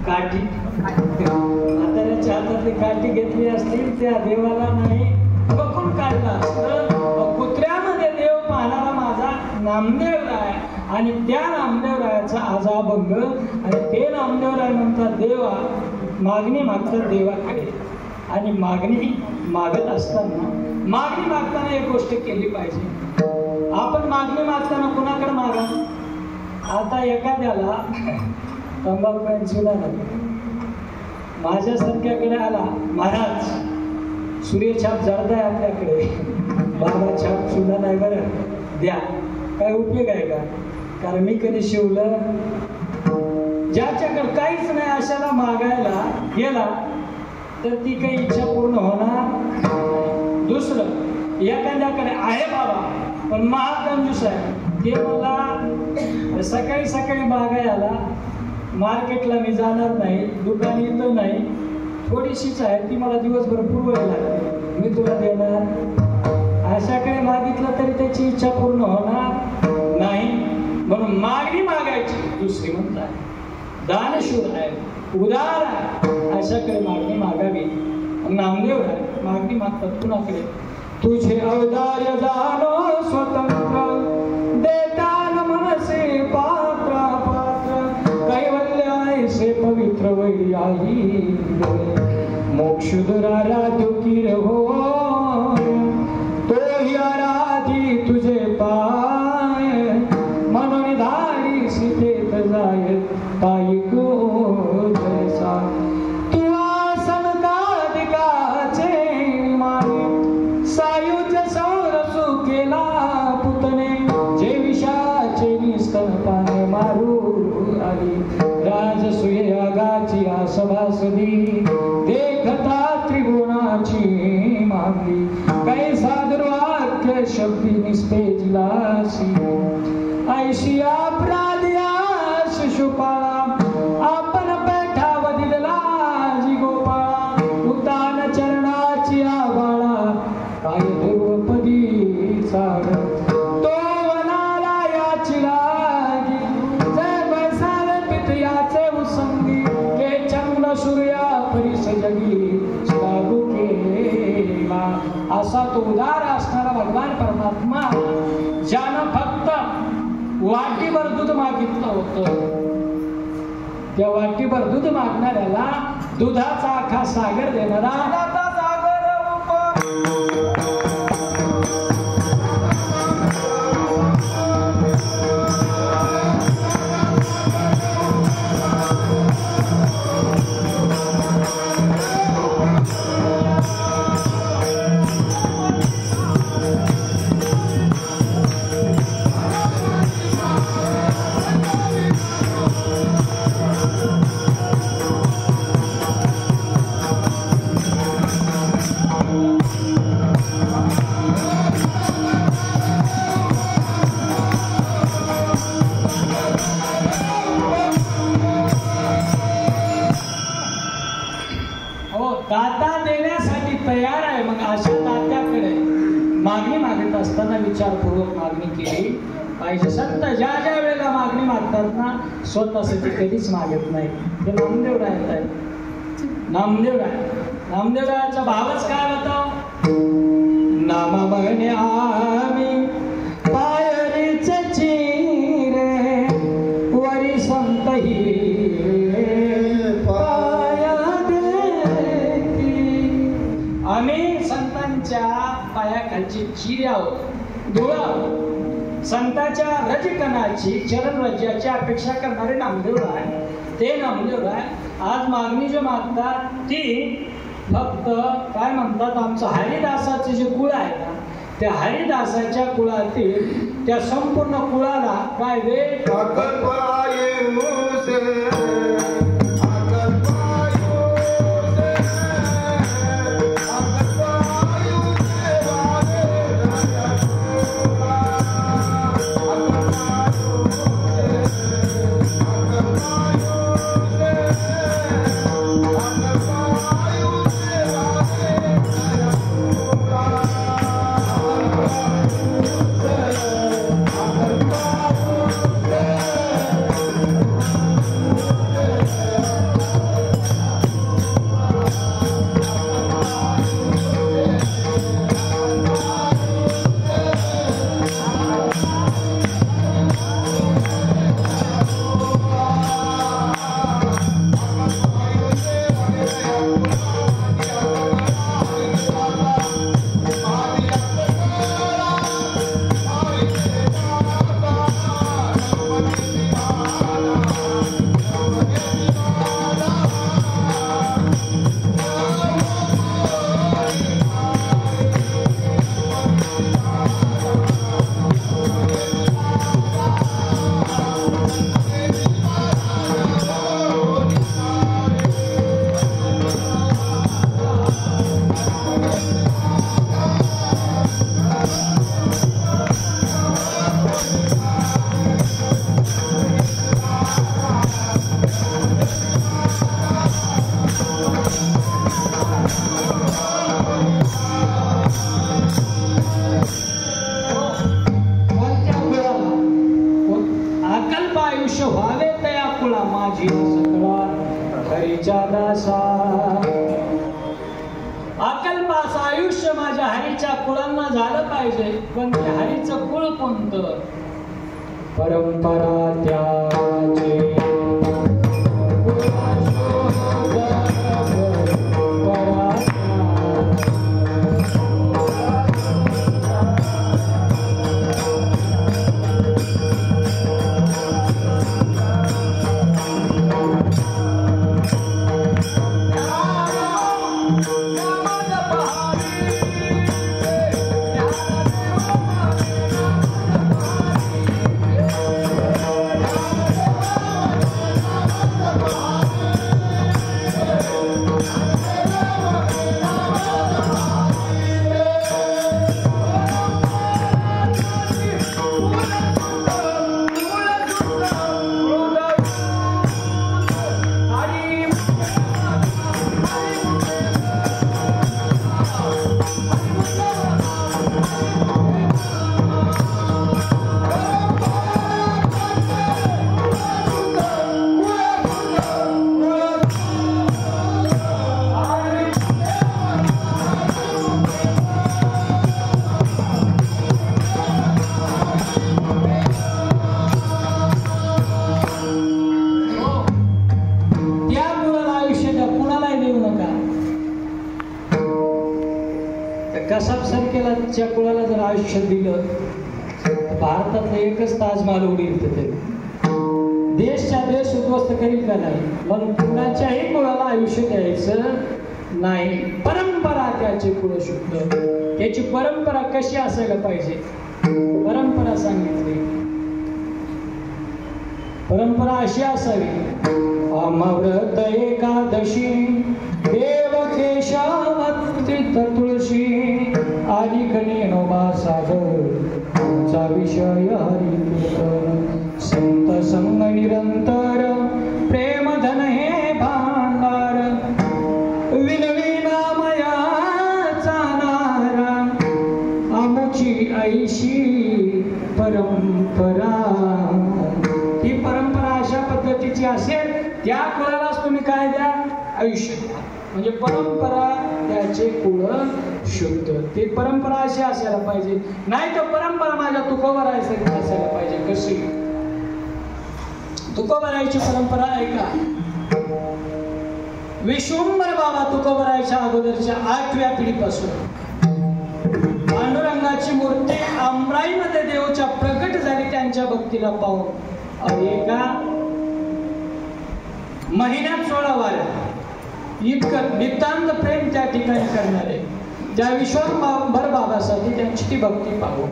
काठी. म्हाताऱ्याच्या हातातली काठी घेतली असती त्या देवाला नाही बघून काढला असतं. कुत्र्यामध्ये देव पाहणारा माझा नामदेवराय आणि त्या नामदेवरायाचा आज अभंग. आणि ते नामदेवराय म्हणतात देवा मागणी मागतात देवाकडे. आणि मागणी मागत असताना एक गोष्ट केली पाहिजे. आपण मागणी मागताना कुणाकडे मागा? आता एखाद्याला तंबाखू आणि चुना नाही. माझ्यासारख्याकडे आला महाराज सूर्यछाप जर्दा आहे आपल्याकडे. बाबा छाप चुना नाही बरं द्या. काय उपयोग आहे का? कारण मी कधी शिवलं. ज्याच्याकडे काहीच नाही अशाला मागायला गेला तर ती काही इच्छा पूर्ण होणार. दुसरं एखाद्याकडे आहे बाबा पण महाकंजूस आहे. ते मला सकाळी मागायला मार्केटला मी जाणार नाही. दुकान येतो नाही. थोडीशीच आहे ती मला दिवसभर पुरवायला लागते. मी तुला देणार. अशाकडे मागितलं तरी त्याची इच्छा पूर्ण होणार नाही. म्हणून मागणी मागायची. दुसरी म्हणतात दानशूर आहे उदार आहे. अशाकडे मागणी मागावी. नामदेव आहे मागणी मागतात कुणाकडे? तुझे अवदार्य जाणो स्वतंत्र देतान मनसे पात्र पात्र. कैवल्य ऐसे पवित्र वैयाही मोक्षुदराला दुखीर हो. तोही आराधी तुझे पाय म्हणून धारी सीतेत जाय पायी को जैसा. तू आसन कादिकाचे माने कुणाची मागली कैसा दुर्वाक्य शब्दी निस्तेजलासी ऐशी अपराधिया शिशुपाळा आपण पेठाव दिदला जी गोपाळा उतान चरणाची आवाळा काय ध्रुवपदी चाड तो वनाला याची लागी जे बैसावे पितयाचे उसंगी के चंद्र सूर्या परिस जगी लागू केला असा तो उदार असणारा भगवान परमात्मा ज्यानं फक्त वाटीभर दूध मागितलं होतं त्या वाटीभर दूध मागणाऱ्याला दुधाचा आखा सागर देणारा दाता देण्यासाठी तयार आहे. मग अशा दात्याकडे मागणी मागत असताना विचारपूर्वक मागणी केली पाहिजे. संत ज्या ज्या वेळेला मागणी मागतात ना स्वतःसाठी कधीच मागत नाही. ते नामदेवराय आहेत. नामदेवरायाचा भावच काय होता? नाम म्हणे आम्ही पायरीचे चिरे वरी संत ही आम्ही संतांच्या पायाखालची चिरे आहोत, डोळा संतांच्या रजकणाची चरण रज्याची अपेक्षा करणारे नामदेवराय. ते नामदेवराय आज मागणी जे मागतात ती फक्त काय म्हणतात, आमचं हरिदासाचे जे कुळ आहे ना त्या हरिदासाच्या कुळातील त्या संपूर्ण कुळाला काय दे अकल्पास आयुष्य माझ्या हरीच्या कुळांना झालं पाहिजे. पण त्या हरीचं कुळ कोणतं? परंपरा त्याची कसाब सारख्याच्या कुळाला जर आयुष्य दिलं, भारतातलं एकच ताजमहाल उडील तिथे, देशच्या देश उद्ध्वस्त करील का नाही. म्हणून कुणाच्याही कुळाला आयुष्य द्यायचं नाही. परंपरा त्याचे कुळ शुद्ध. त्याची परंपरा कशी असायला पाहिजे, परंपरा सांगितली. परंपरा अशी असावी. अमृत एकादशी देव केशवतीत तुळशी आदि गणेनोबा सागर विषय हरिकीर्तन संत संग निरंतर प्रेम धन हे भांडार विनवी नामयाचा नारा आमुची ऐशी परंपरा. ती परंपरा अशा पद्धतीची असेल त्या कुळालाच तुम्ही काय द्या, आयुष्य द्या. म्हणजे परंपरा त्याचे कुळ शुद्ध. ती परंपरा अशी असायला पाहिजे. नाही तर परंपरा माझ्या तुकोबरायसाठी असायला पाहिजे. कशी तुकोबरायची परंपरा आहे का? विश्वंभर बाबा तुकोबरायच्या अगोदरच्या 8व्या पिढीपासून पांडुरंगाची मूर्ती अमराईमध्ये देवच्या प्रकट झाली त्यांच्या भक्तीला पाहून. एका महिन्यात 16 वाऱ्या इतकं नितांत प्रेम त्या ठिकाणी करणारे त्या विश्वंभर बाबासाठी त्यांची ती भक्ती पाहून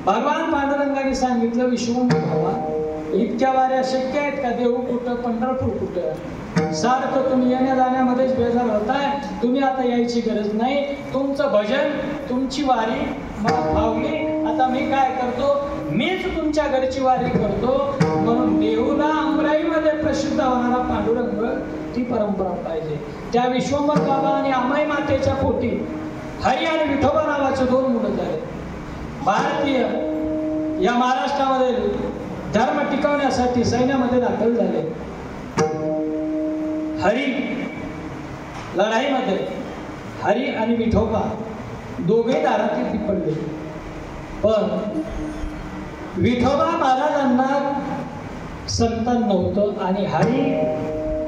भगवान पांडुरंगाने सांगितलं, विश्वंभर बाबा इतक्या वाऱ्या शक्य आहेत का? देऊ कुठं, पंढरपूर कुठं, सारखं तुम्ही येण्या जाण्यामध्येच बेजार होताय. तुम्ही आता यायची गरज नाही. तुमचं भजन, तुमची वारी मला भावली. आता मी काय करतो, मीच तुमच्या घरची वारी करतो. म्हणून देऊला अमराईमध्ये प्रसिद्ध होणारा पांडुरंग, ती परंपरा पाहिजे. त्या विश्वंभर बाबा आणि अमाई मातेच्या पोटी हरी आणि विठोबा नावाचे 2 मुलं झाले. भारतीय या महाराष्ट्रामध्ये धर्म टिकवण्यासाठी सैन्यामध्ये दाखल झाले. हरी लढाईमध्ये हरी आणि विठोबा दोघे दारातील पडले. पण विठोबा महाराजांना संतान नव्हतं आणि हरी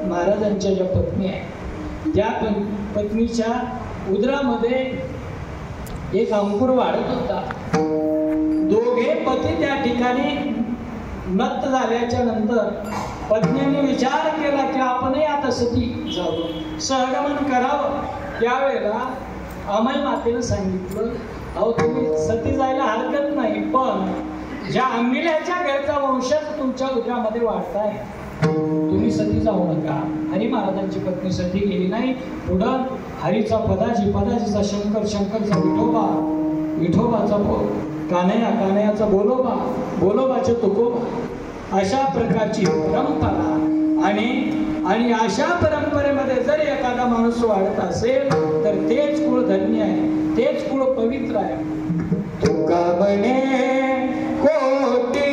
महाराजांच्या ज्या पत्नी आहे त्या पत्नीच्या उदरामध्ये एक अंकुर वाढत होता. दोघे पती त्या ठिकाणी मृत झाल्याच्या नंतर पत्नीने विचार केला की आपणही आता सती जावं, सहगमन करावं. त्यावेळेला अमाई मातेनं सांगितलं, अहो तुम्ही सती जायला हरकत नाही, पण ज्या अंबिल्याच्या घरचा वंशज तुमच्या उदरामध्ये वाढताय, तुम्ही सती जाऊ नका. हरी महाराजांची पत्नी सती गेली नाही. पुढं हरीचा पदाजीचा शंकर, शंकरचा विठोबा, विठोबाचा कान्हया, कान्हयाचा बोलोबा, बोलोबाचे तुकोबा. अशा प्रकारची परंपरा. आणि अशा परंपरेमध्ये जर एखादा माणूस वाढत असेल तर तेच कुळ धन्य आहे, तेच कुळ पवित्र आहे. तुका बने कोटी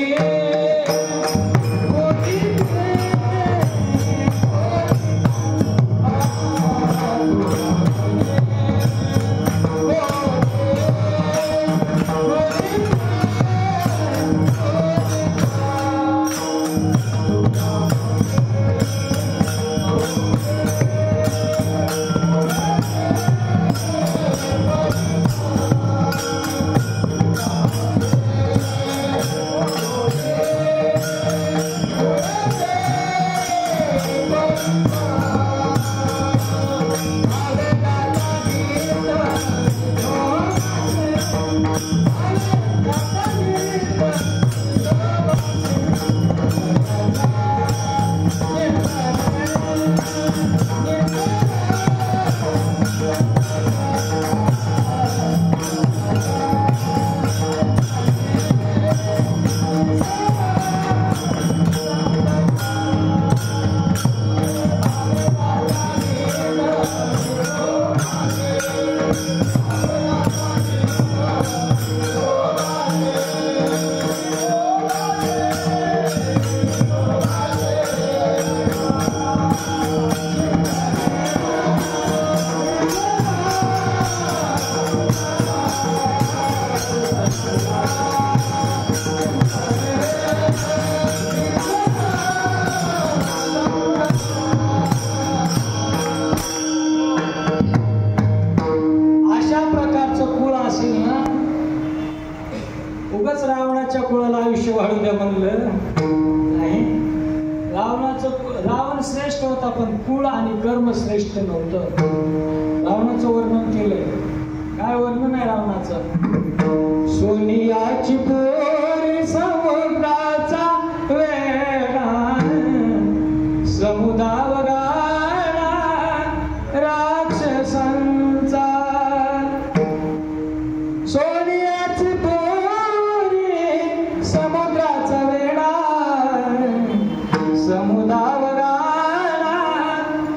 उगाच रावणाच्या कुळाला आयुष्य वाढू द्या म्हणलं नाही. रावण श्रेष्ठ होता पण कुळ आणि कर्म श्रेष्ठ नव्हतं. रावणाचं वर्णन केलंय. काय वर्णन आहे रावणाचं? सोनियाची पोरी समुद्राचा वेळा समुद्रावगाळा राक्षसांचा. सोनियाची पोरी समुद्राचा वेळा समुद्रावगाळा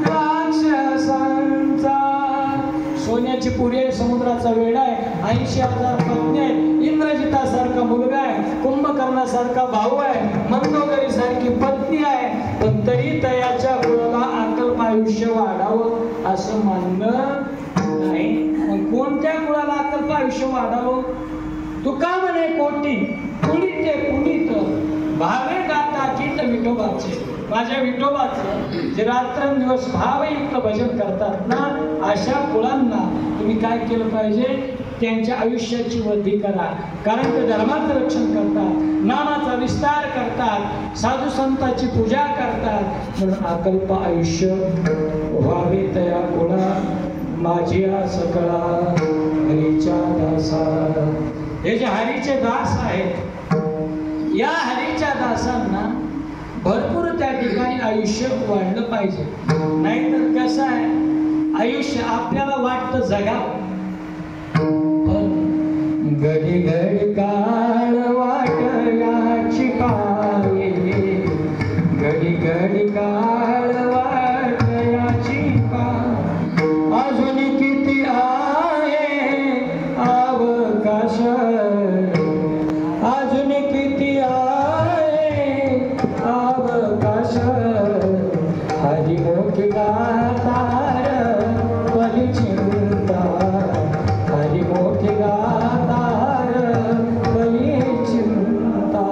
राक्षसांचा. सोन्याची पुरी आहे, समुद्राचा वेडा आहे, 80,000 पत्नी आहेत, इंद्रजितासारखा मुलगा आहे, कुंभकर्णासारखा भाऊ आहे, मंदोदरी सारखी पत्नी आहे, पण तरी तयाच्या कुळाला अकल्प आयुष्य वाढावं असं मानणं नाही. मग कोणत्या कुळाला अकल्प आयुष्य वाढावं? तुका म्हणे कोटी कुणीते कुणीत भावे गाता गीत विठोबाचे. माझ्या विठोबाचं जे रात्रंदिवस भावयुक्त भजन करतात ना, अशा कुळांना तुम्ही काय केलं पाहिजे? त्यांच्या आयुष्याची वृद्धी करा. कारण ते धर्माचं रक्षण करतात, नामाचा विस्तार करतात, साधू संतांची पूजा करतात. म्हणून अकल्प आयुष्य व्हावे तया कुळा माझी सकळा हरीच्या दासा. हे जे हरीचे दास आहेत, या हरीच्या दासांना भरपूर त्या ठिकाणी आयुष्य वाढलं पाहिजे. नाहीतर कसं आहे, आयुष्य आपल्याला वाटतं जगावं, घडी घडी काळ वाटयाची पाय, घडी घडी काळ वाटयाची पाय. अजून किती आहे अवकाश, अजून किती आहे अवकाश. हरिमुखी गातार पली चिंता, हरिमुखी गातार पली चिंता.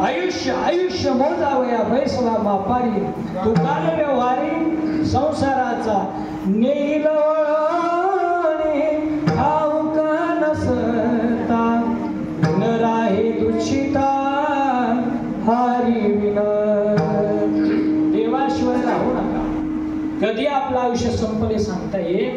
आयुष्य आयुष्य मोजावया बैसला मापारी, तुकाल व्यवहारी संसाराचा नेईल वळणे ठाऊक नसता. न राहे दुच्छिता हरी विना. देवाशिवाय राहू नका. कधी आपलं आयुष्य संपले सांगता येईल?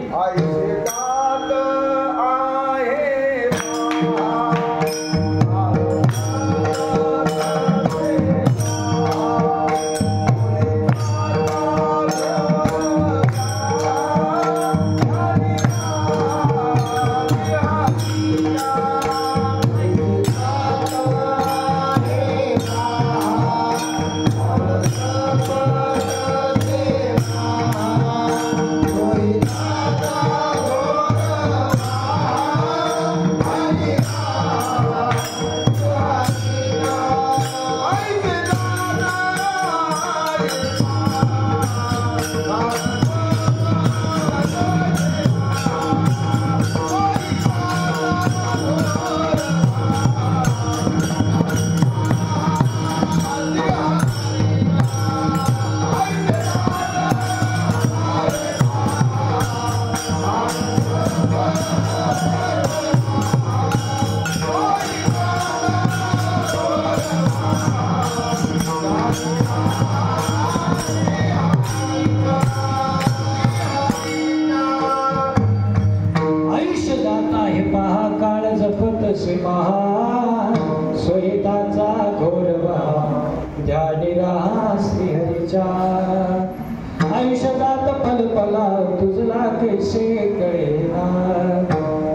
आयुष्यात फलफला तुझला केसे कळेना.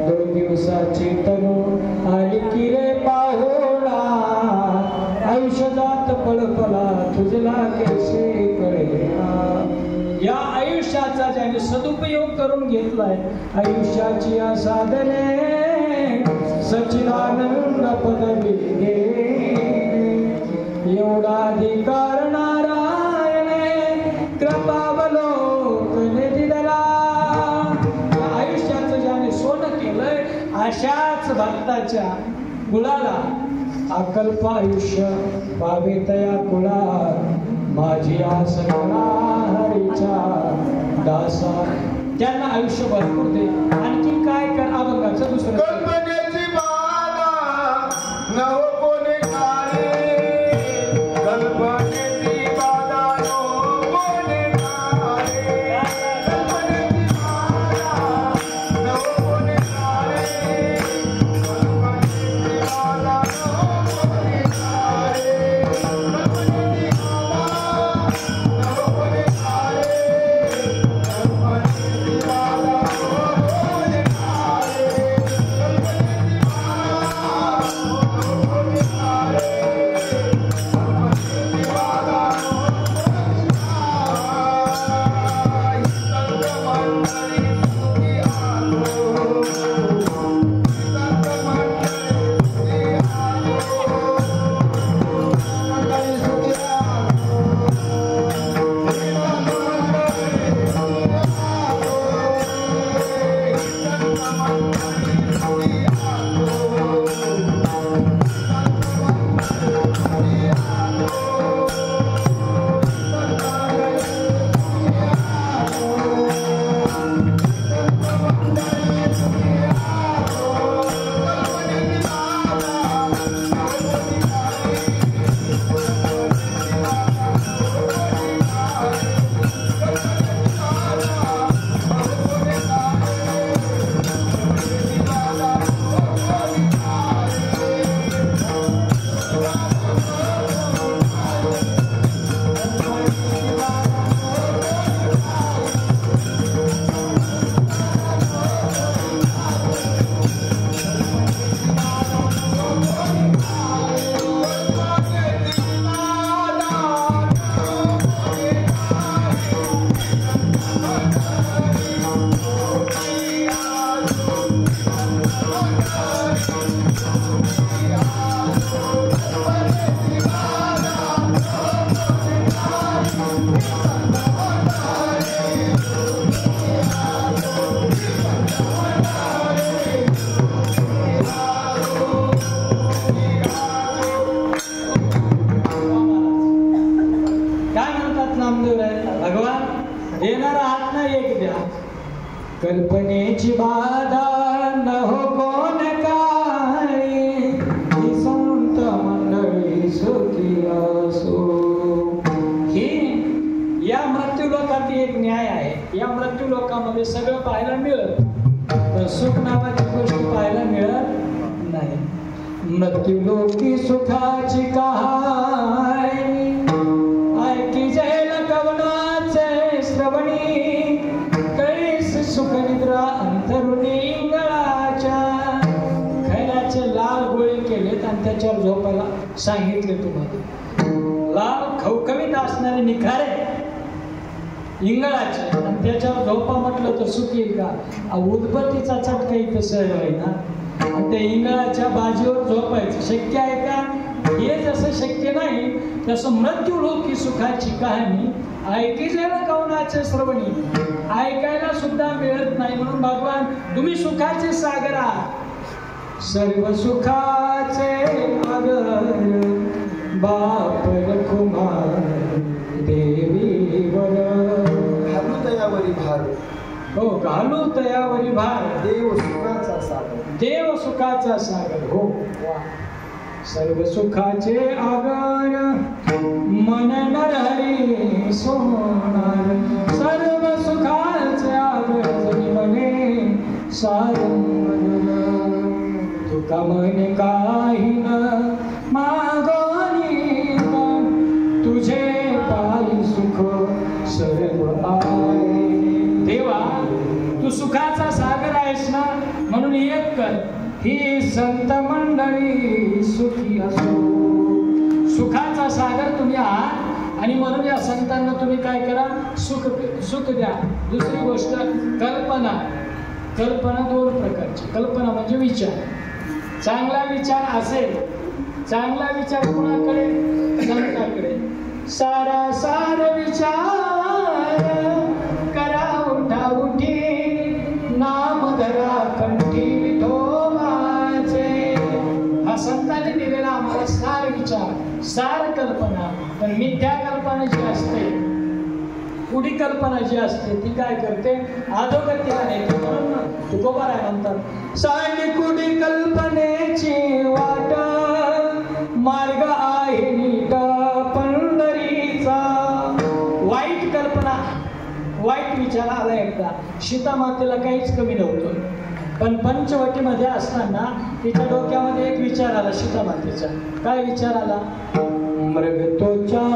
2 दिवसाची तनु आली की रे पाहोळा. आयुष्यात फलफला तुझला केसे कळेना. या आयुष्याचा ज्याने सदुपयोग करून घेतलाय, आयुष्याची या साधने सच्चिदानंद पदवी घे. एवढा अधिकार नारायणे कृपावलोकने दिला. आयुष्याचं ज्याने सोनं केलंय, अशाच भक्ताच्या कुळाला अकल्प आयुष्य पावे तया कुळा माझी आस हरीच्या दासा. त्यांना आयुष्य भरपूर दे. आणखी काय कर अभंगाचं दुसरं कल्पनेची बाधा कल्पनेची बाधा न हो कोण काही संत मंडळी सुखी असो. ही या मृत्यू लोकात एक न्याय आहे. या मृत्यू लोकांमध्ये सगळं पाहायला मिळत तर सुख नावाची गोष्ट पाहायला मिळत नाही. मृत्यू लोकी सुखाची कहाणी ऐकी जैल कवनाचे श्रवणी कैस सुख निद्रा अंतरुणी इंगळाच्या. खैराचे लाल गोळे केलेत आणि त्याच्यावर झोपायला सांगितले तुम्हाला. लाल खवखवीत असणारे निखारे इंगळाचे आणि त्याच्यावर झोपा म्हटलं तर सुखी का. उदबत्तीचा चटका इथं सहज होईना आणि त्या इंगळाच्या बाजीवर झोपायचं शक्य आहे का. हे जसं शक्य नाही तसं मृत्यू लोकी सुखाची कहाणी ऐकी जेव्हा कवनाचे श्रवणी ऐकायला सुद्धा मिळत नाही. म्हणून भगवान तुम्ही सुखाचे सागर आहात. सर्व सुखाचे आगर बाप कुमार देवी वर घालू तयावरी भार. हो घालू तयावरी भार. देव सुखाचा सागर. देव सुखाचा सागर. हो सर्व सुखाचे आगर मन नरहरी सोनार. सर्व सुखाचे आगर जनी मने सारंग. तुका म्हणे काही न मागोनी तुझे पायी सुख सर्व आहे. देवा तू सुखाचा सागर आहेस ना म्हणून एक कर ही संत मंडळी सुखी असो. सुखाचा सागर तुम्ही आहात आणि म्हणून या संतांना तुम्ही काय करा सुख द्या. दुसरी गोष्ट कल्पना. कल्पना दोन प्रकारची. कल्पना म्हणजे विचार. चांगला विचार असेल चांगला विचार कोणाकडे संतांकडे. सारा सार विचार करा उठा उठी नाम धरा कंठी विठोबाचे. हा संतांनी दिलेला आम्हाला सार विचार सार कल्पना. पण मिथ्या कल्पना जी असते पुढी कल्पना जी असते ती काय करते अधोगतीला नेते. म्हणून तुकोबा राय म्हणतात सारी कुडी कल्पनेची वाट मार्ग आहे नीट पंढरीचा. वाईट कल्पना वाईट विचार आला एकदा. सीता मातेला काहीच कमी नव्हतं पण पंचवटीमध्ये असताना तिच्या डोक्यामध्ये एक विचार आला सीता मातेचा. काय विचार आला. मृग तोच्या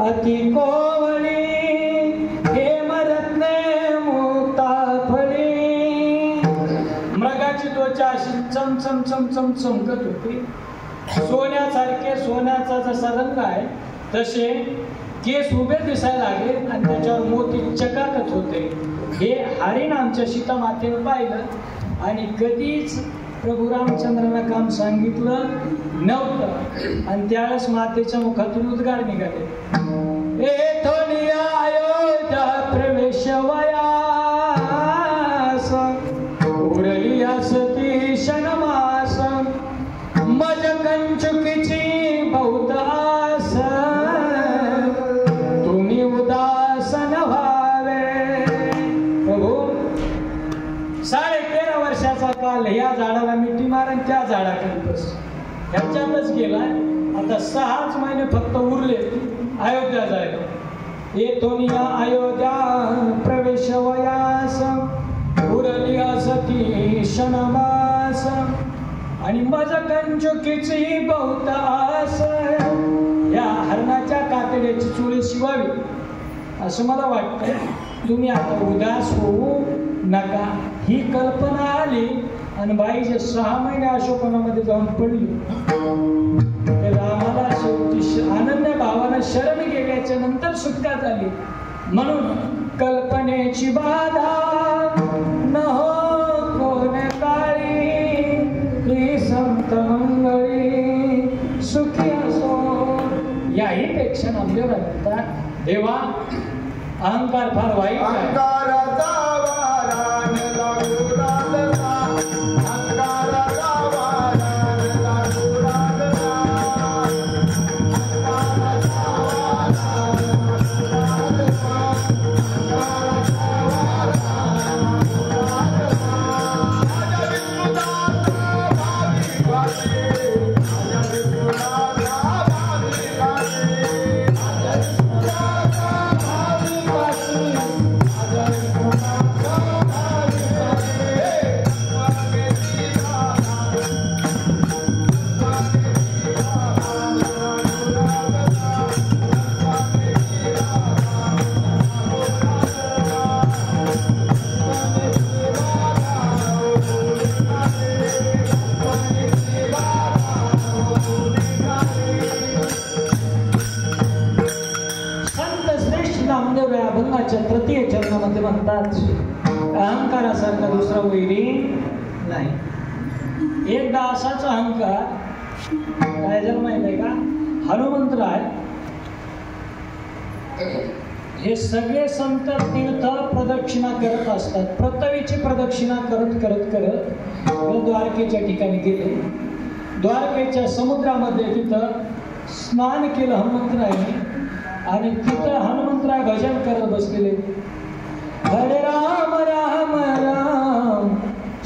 अति कोवळी हे मरत्ने मुक्ता फळी. मृगाची त्वचा अशी चमचम चमचम चमकत होती. सोन्यासारखे सोन्याचा जसा रंग आहे तसे केस उभे दिसायला लागले आणि त्याच्यावर मोती चकाकत होते. हे हरिण आमच्या सीता मातेनं पाहिलं आणि कधीच प्रभू रामचंद्रांना काम सांगितलं नव्हतं आणि त्यावेळेस मातेच्या मुखातून उद्गार निघाले. अयोध्या प्रवेश वयास उरली असती शनमास मज कंचुकीची बहुत आस तुम्ही उदासन व्हावे. प्रभू 13.5 वर्षाचा काल या झाडाला मिठी मारण त्या झाडाखाली बस ह्याच्यातच गेलाय. आता 6 महिने फक्त उरले अयोध्या जायला. येथोनिया अयोध्या प्रवेश वयास उरली असती शनमास आणि मज कंचुकीची बहुत आस. या हरणाच्या कातड्याची चुळी शिवावी असं मला वाटतं. तुम्ही आता उदास होऊ नका. ही कल्पना आली आणि बाईचे 6 महिने अशोकवनामध्ये जाऊन पडली. रामाला शेवटी अनन्य भावानं शरण गेल्याच्या नंतर सुटका झाली. म्हणून कल्पनेची बाधा न हो कोण काळी ही संत मंगळी सुखी असो. याही पेक्षा नामदेव म्हणतात देवा अहंकार फार वाईट आहे. म्हणतात अहंकारासारखा दुसरा वैरी नाही. एकदा असाच अहंकार काय झालं माहित आहे का, हनुमंतराय हे सगळे संत तीर्थ प्रदक्षिणा करत असतात. पृथ्वीची प्रदक्षिणा करत करत करत द्वारकेच्या ठिकाणी गेले. द्वारकेच्या समुद्रामध्ये तिथं स्नान केलं हनुमंतरायाने आणि तिथं हनुमंतराय भजन करत बसलेले. हरे राम राम राम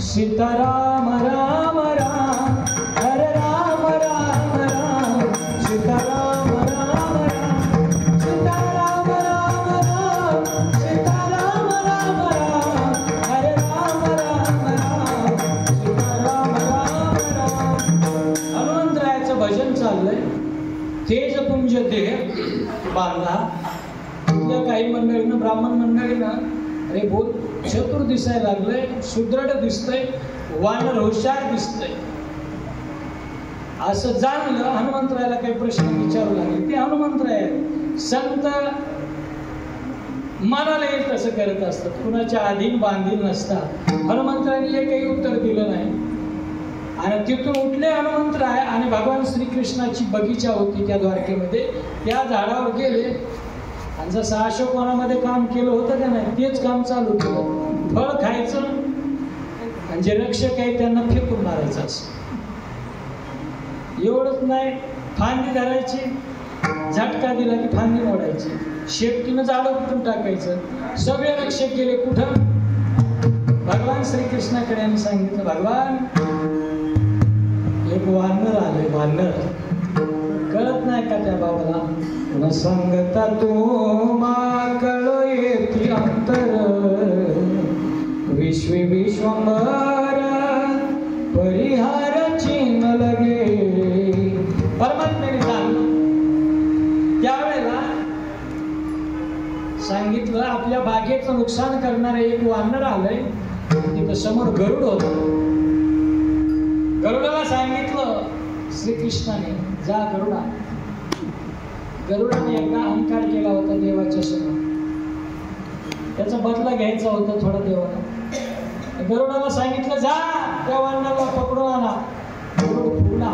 सीताराम राम राम, हरे राम राम राम सीताराम राम राम, सीताराम राम राम सीताराम राम राम, हरे राम राम राम सीताराम राम राम. हनुमंतरायाचं भजन चाललंय. तेजपुंज देह बांधा. तुझ्या काही मंडळीनं, ब्राह्मण मंडळीनं, अरे बोल चतुर दिसायला लागलंय, सुदृढ दिसतंय, वानर हुशार दिसतंय असं जाणलं. हनुमंतरायाला काही प्रश्न विचारू लागले. ते हनुमंतराय संत मनाला येईल तसं करत असतात, कुणाच्या अधीन बांधील नसतात. हनुमंतरायाने एकही उत्तर दिलं नाही. आणि तिथून उठले हनुमंतराय आणि भगवान श्रीकृष्णाची बगीचा होती त्या द्वारकेमध्ये, त्या झाडावर गेले आणि जसं अशोकवनामध्ये काम केलं होतं का नाही तेच काम चालू केलं. फळ खायचं आणि जे रक्षक आहे त्यांना फेकून मारायचं असं. एवढंच नाही, फांदी धरायची, झटका दिला की फांदी मोडायची, शेपटीनं झाडं कुठून टाकायचं. सगळे रक्षक गेले कुठं, भगवान श्रीकृष्णाकडे. आम्ही सांगितलं भगवान एक वानर आले. वानर कळत नाही का त्या बाबाला, न सांगता तो माकळ येती अंतर, विश्वी विश्वंभर परिहार चिन्ह लगे. परमात्म्याने सांगितलं त्यावेळेला, सांगितलं आपल्या बागेचं नुकसान करणारे एक वानर आलंय. तिथं समोर गरुड होता. गरुडाला सांगितलं श्रीकृष्णाने, जा गरुडा. गरुडाने एकदा अहंकार केला होता देवाच्या समोर, त्याचा बदला घ्यायचा होता थोडा देवाला. गरुडाला सांगितलं जा त्या वानराला पकडून आणा. गरुड फुगला.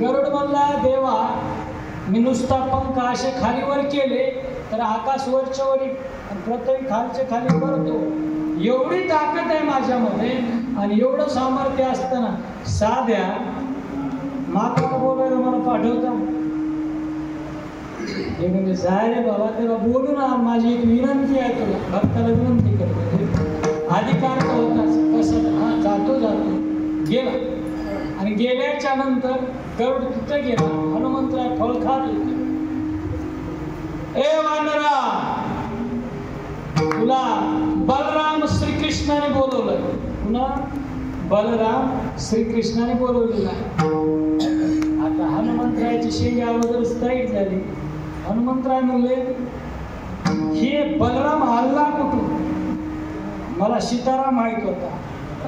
गरुड म्हणला देवा मी नुसता पंख असे खालीवर केले तर आकाश वरच्या वरी पृथ्वी खालचे खाली करतो. एवढी ताकद आहे माझ्यामध्ये आणि एवढं सामर्थ्य असताना साध्या माता बोलायला मला पाठवता. हे म्हणजे जाय रे बाबा, तेव्हा बोलू ना. माझी एक विनंती आहे तुला, भक्ताला विनंती करतो. अधिकार होता कसं, हा जातो जातो. गेला आणि गेल्याच्या नंतर गरुड तिथं गेला. हनुमंतराय फळ खात होते. ए वानरा, तुला बलराम श्रीकृष्णाने बोलवलं. पुन्हा बलराम श्रीकृष्णाने बोलवलेला. आता हनुमंतरायाची शेंगी अगोदरच तयारी झाली. हनुमंतराय म्हणले हे बलराम हल्ला कुठून? मला सीताराम माहित होता,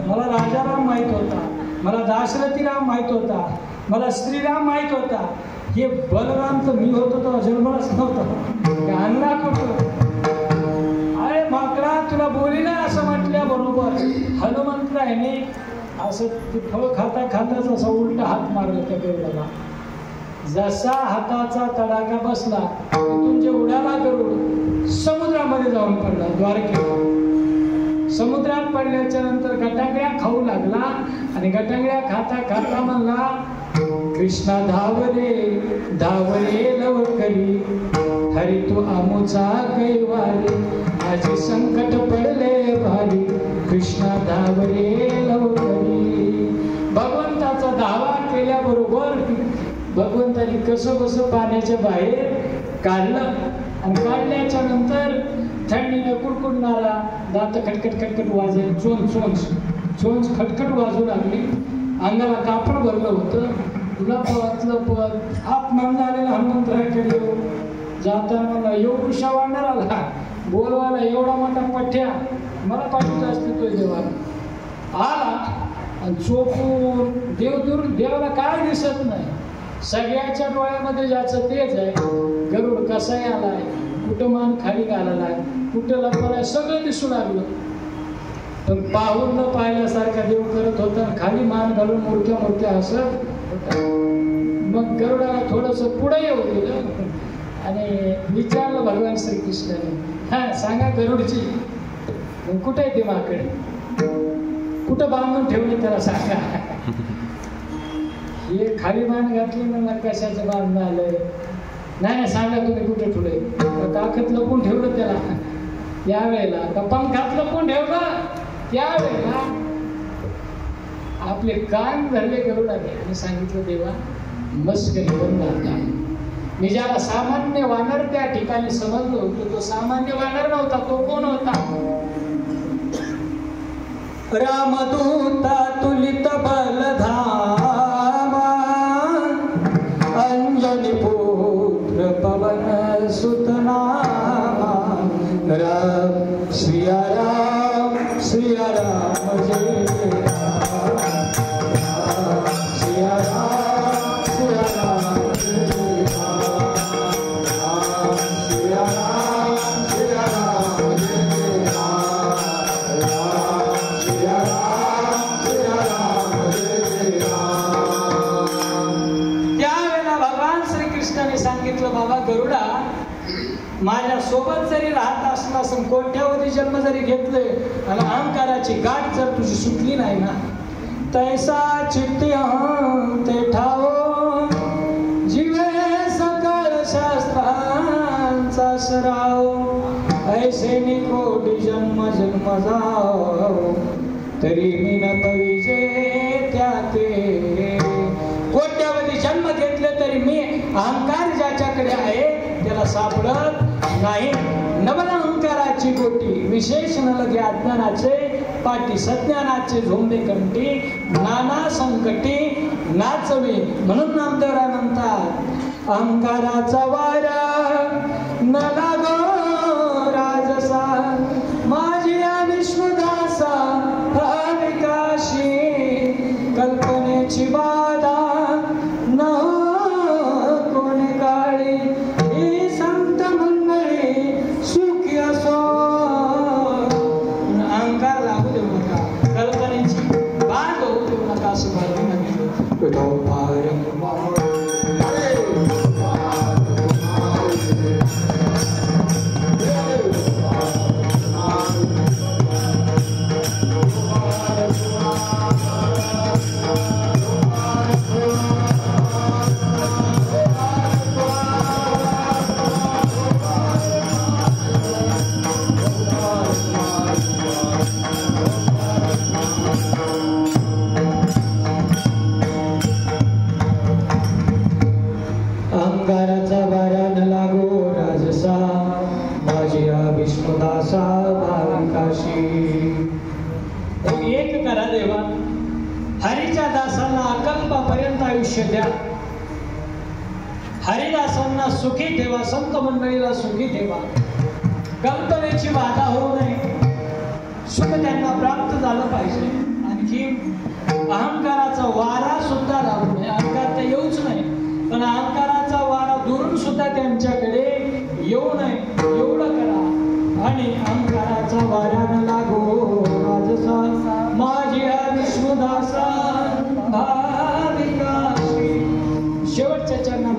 मला राजाराम माहित होता, मला दाशरथीराम माहित होता, मला श्रीराम माहित होता. हे बलराम तर मी होतो तो जन्मलाच नव्हता. हल्ला कुठून? अरे माकडा तुला बोली ना असं म्हटल्याबरोबर हनुमंतरायाने असं ते फळ खाता खाताच असा उलटा हात मारला त्या गरुडाला. जसा हाताचा तडाखा बसला तिथून जे उडाला गरुड समुद्रामध्ये जाऊन पडला. द्वारकेत समुद्रात पडल्याच्या नंतर गटांगळ्या खाऊ लागला आणि गटांगळ्या खाता खाता म्हणला कृष्णा धावरे धावरे लवकरी, हरी तू आमुचा कैवारी, माझे संकट पडले भारी, कृष्णा धावरे लवकरी. भगवंताचा धावा केल्याबरोबर भगवंताने कसं कसं पाण्याच्या बाहेर काढलं आणि काढल्याच्या नंतर थंडीने कुडकुडणारा दात खटखट खटखट वाजायला, चोंच खटखट वाजू लागली. अंगाला कापड भरलं होतं. लपत लपत अपमान झालेला हनुमंतरायाकडे जाताना मला एवढूशा वानर आला बोलवायला, एवढा मोठा पठ्या मला पाठवत असते तो देवाला आला आणि चोपून देवाला काय दिसत नाही. सगळ्याच्या डोळ्यामध्ये ज्याचं तेच आहे. गरुड कसाही आलाय, कुटुंबान खाली घाललाय, कुठे लपलाय सगळं दिसून लागलं. पण पाहून न पाहिल्यासारखा देव करत होता. खाली मान घालून मोडक्या मोडक्या हसत होता. मग गरुडाला थोडस पुढे येऊ दिलं आणि विचारलं भगवान श्रीकृष्णाने, हा सांगा गरुडची कुठे आहे ती माकडे, कुठं बांधून ठेवले त्याला सांगा. हे खाली मान घातली म्हणून कशाचं बांधणं आलंय, नाही सांगा तुम्ही कुठे ठेवले. काखेत लपून ठेवलं त्याला यावेळेला, का पंखात लपून ठेवलं त्यावेळेला. आपले कान धरले गरुडाने आणि सांगितलं देवा मस्करी बंद आता. मी ज्याला सामान्य वानर त्या ठिकाणी समजलो होतो तो सामान्य वानर नव्हता. तो कोण होता? रामदूता तुलित बलधामा अंजनी पुत्र पवन सुत नामा. राम श्रिया राम श्रिया राम जय जय राम. श्रिया राम श्रिया राम जय जय राम. श्रिया राम श्रिया राम जय जय राम. श्रिया राम श्रिया राम जय जय राम. त्यावेळेला भगवान श्रीकृष्णाने सांगितलं, बाबा गरुडा, माझ्या सोबत जरी राहत असला असं कोट्यावधी जन्म जरी घेतले आणि अहंकाराची गाठ जर तुझी सुटली नाही ना, तैसा चित्ती ते ठावो जीवे सकळ शास्त्रांचा सराव. ऐसे निकोटी जन्म जन्म जाओ तरी मी न पविजे त्या ते. कोट्यावधी जन्म घेतले तरी मी अहंकार ज्याच्याकडे आहे त्याला सापडत नाही. नवल अहंकाराची गोटी विशेष न लगे अज्ञानाचे पाठी. सज्ञानाचे झोंबे कंठी नाना संकटी नाचवे. म्हणून नामदेवराय म्हणतात, अहंकाराचा वारा न लागो राजसा माझी विष्णुदासा भाविकाशी. कल्पनेची बाधा न कोणी काळी ही संत मंडळी सुखी असो. अहंकार लागू देऊ नका, कल्पनेची बाध होऊ देऊ नका असं भावी एक करा देवा, हरीच्या दासांना अकल्पापर्यंत आयुष्य द्या. हरिदासांना सुखी ठेवा, संत मंडळीला सुखी ठेवा. कल्पनेची बाधा होऊ नये, सुख त्यांना प्राप्त झालं पाहिजे. आणखी अहंकाराचा वारा सुद्धा लागू नये. अहंकार तर येऊच नाही, पण अहंकाराचा वारा दुरून सुद्धा त्यांच्याकडे येऊ नये एवढं करा. आणि अहंकाराचा वारा न लागो राजसा माझी विष्णुदासा भाविकाशी. शेवटच्या चरणात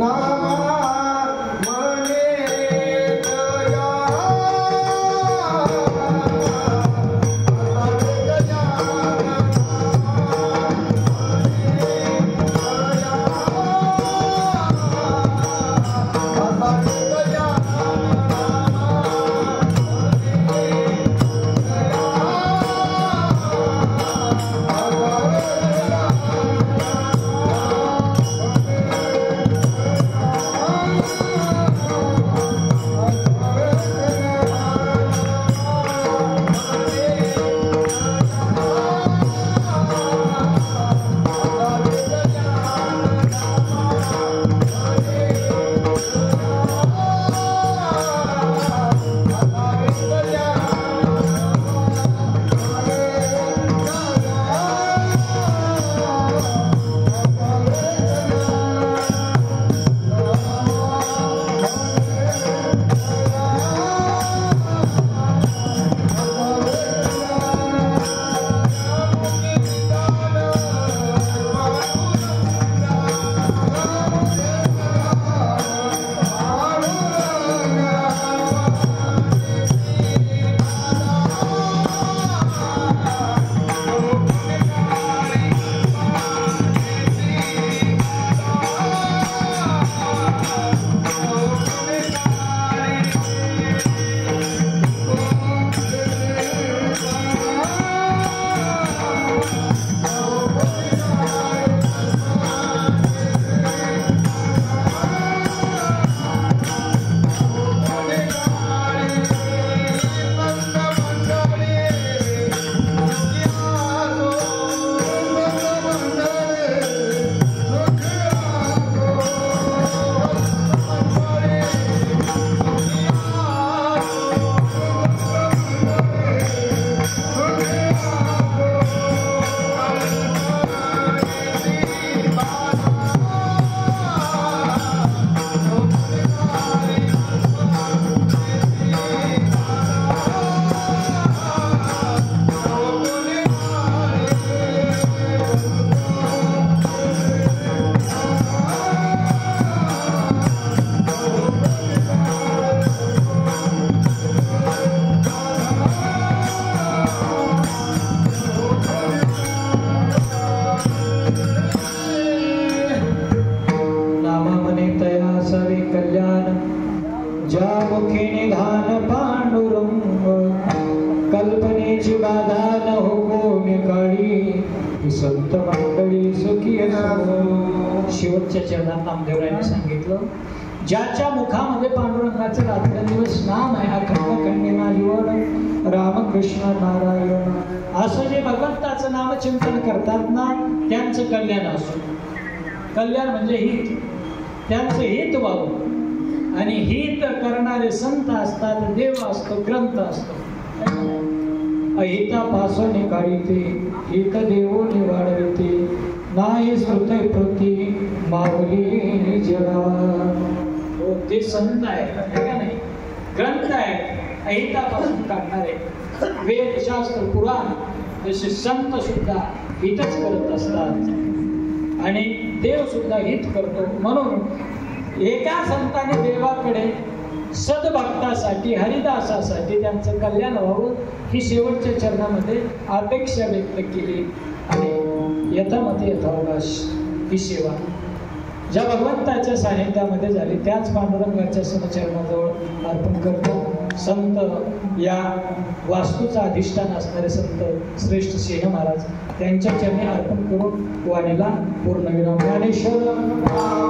की संत मंडळी सुखी असो. शेवटच्या चरणात नामदेवरायांनी सांगितलं, ज्याच्या मुखामध्ये पांडुरंगाचं रात्रंदिवस नाम आहे, अखंड खंडेना जीवन रामकृष्ण नारायण, असं जे भगवंताचं नामचिंतन करतात ना, त्यांचं कल्याण असो. कल्याण म्हणजे हित, त्यांचं हित व्हावं. आणि हित करणारे संत असतात, देव असतो, ग्रंथ असतो. अहितापासून काढिते हित देवो निवाडविते, नाही स्तुते प्रती माऊली जगा. हो, ते संत आहे का नाही, ग्रंथ आहे, अहितापासून काढणारे. वेद शास्त्र पुराण जसे संत सुद्धा हितच करत असतात आणि देव सुद्धा हित करतो. म्हणून एका संताने देवाकडे सद्भक्तासाठी, हरिदासासाठी त्यांचं कल्याण व्हावं ही शेवटच्या चरणामध्ये अपेक्षा व्यक्त केली. आणि यथामते यथावकाश ही सेवा ज्या भगवंताच्या सानिध्यामध्ये झाली त्याच पांडुरंगाच्या समचरणाजवळ अर्पण करतो. संत या वास्तूचा अधिष्ठान असणारे संत श्रेष्ठ सिंह महाराज त्यांच्या चरणी अर्पण करून वाणीला पूर्णविराम. ज्ञानेश्वर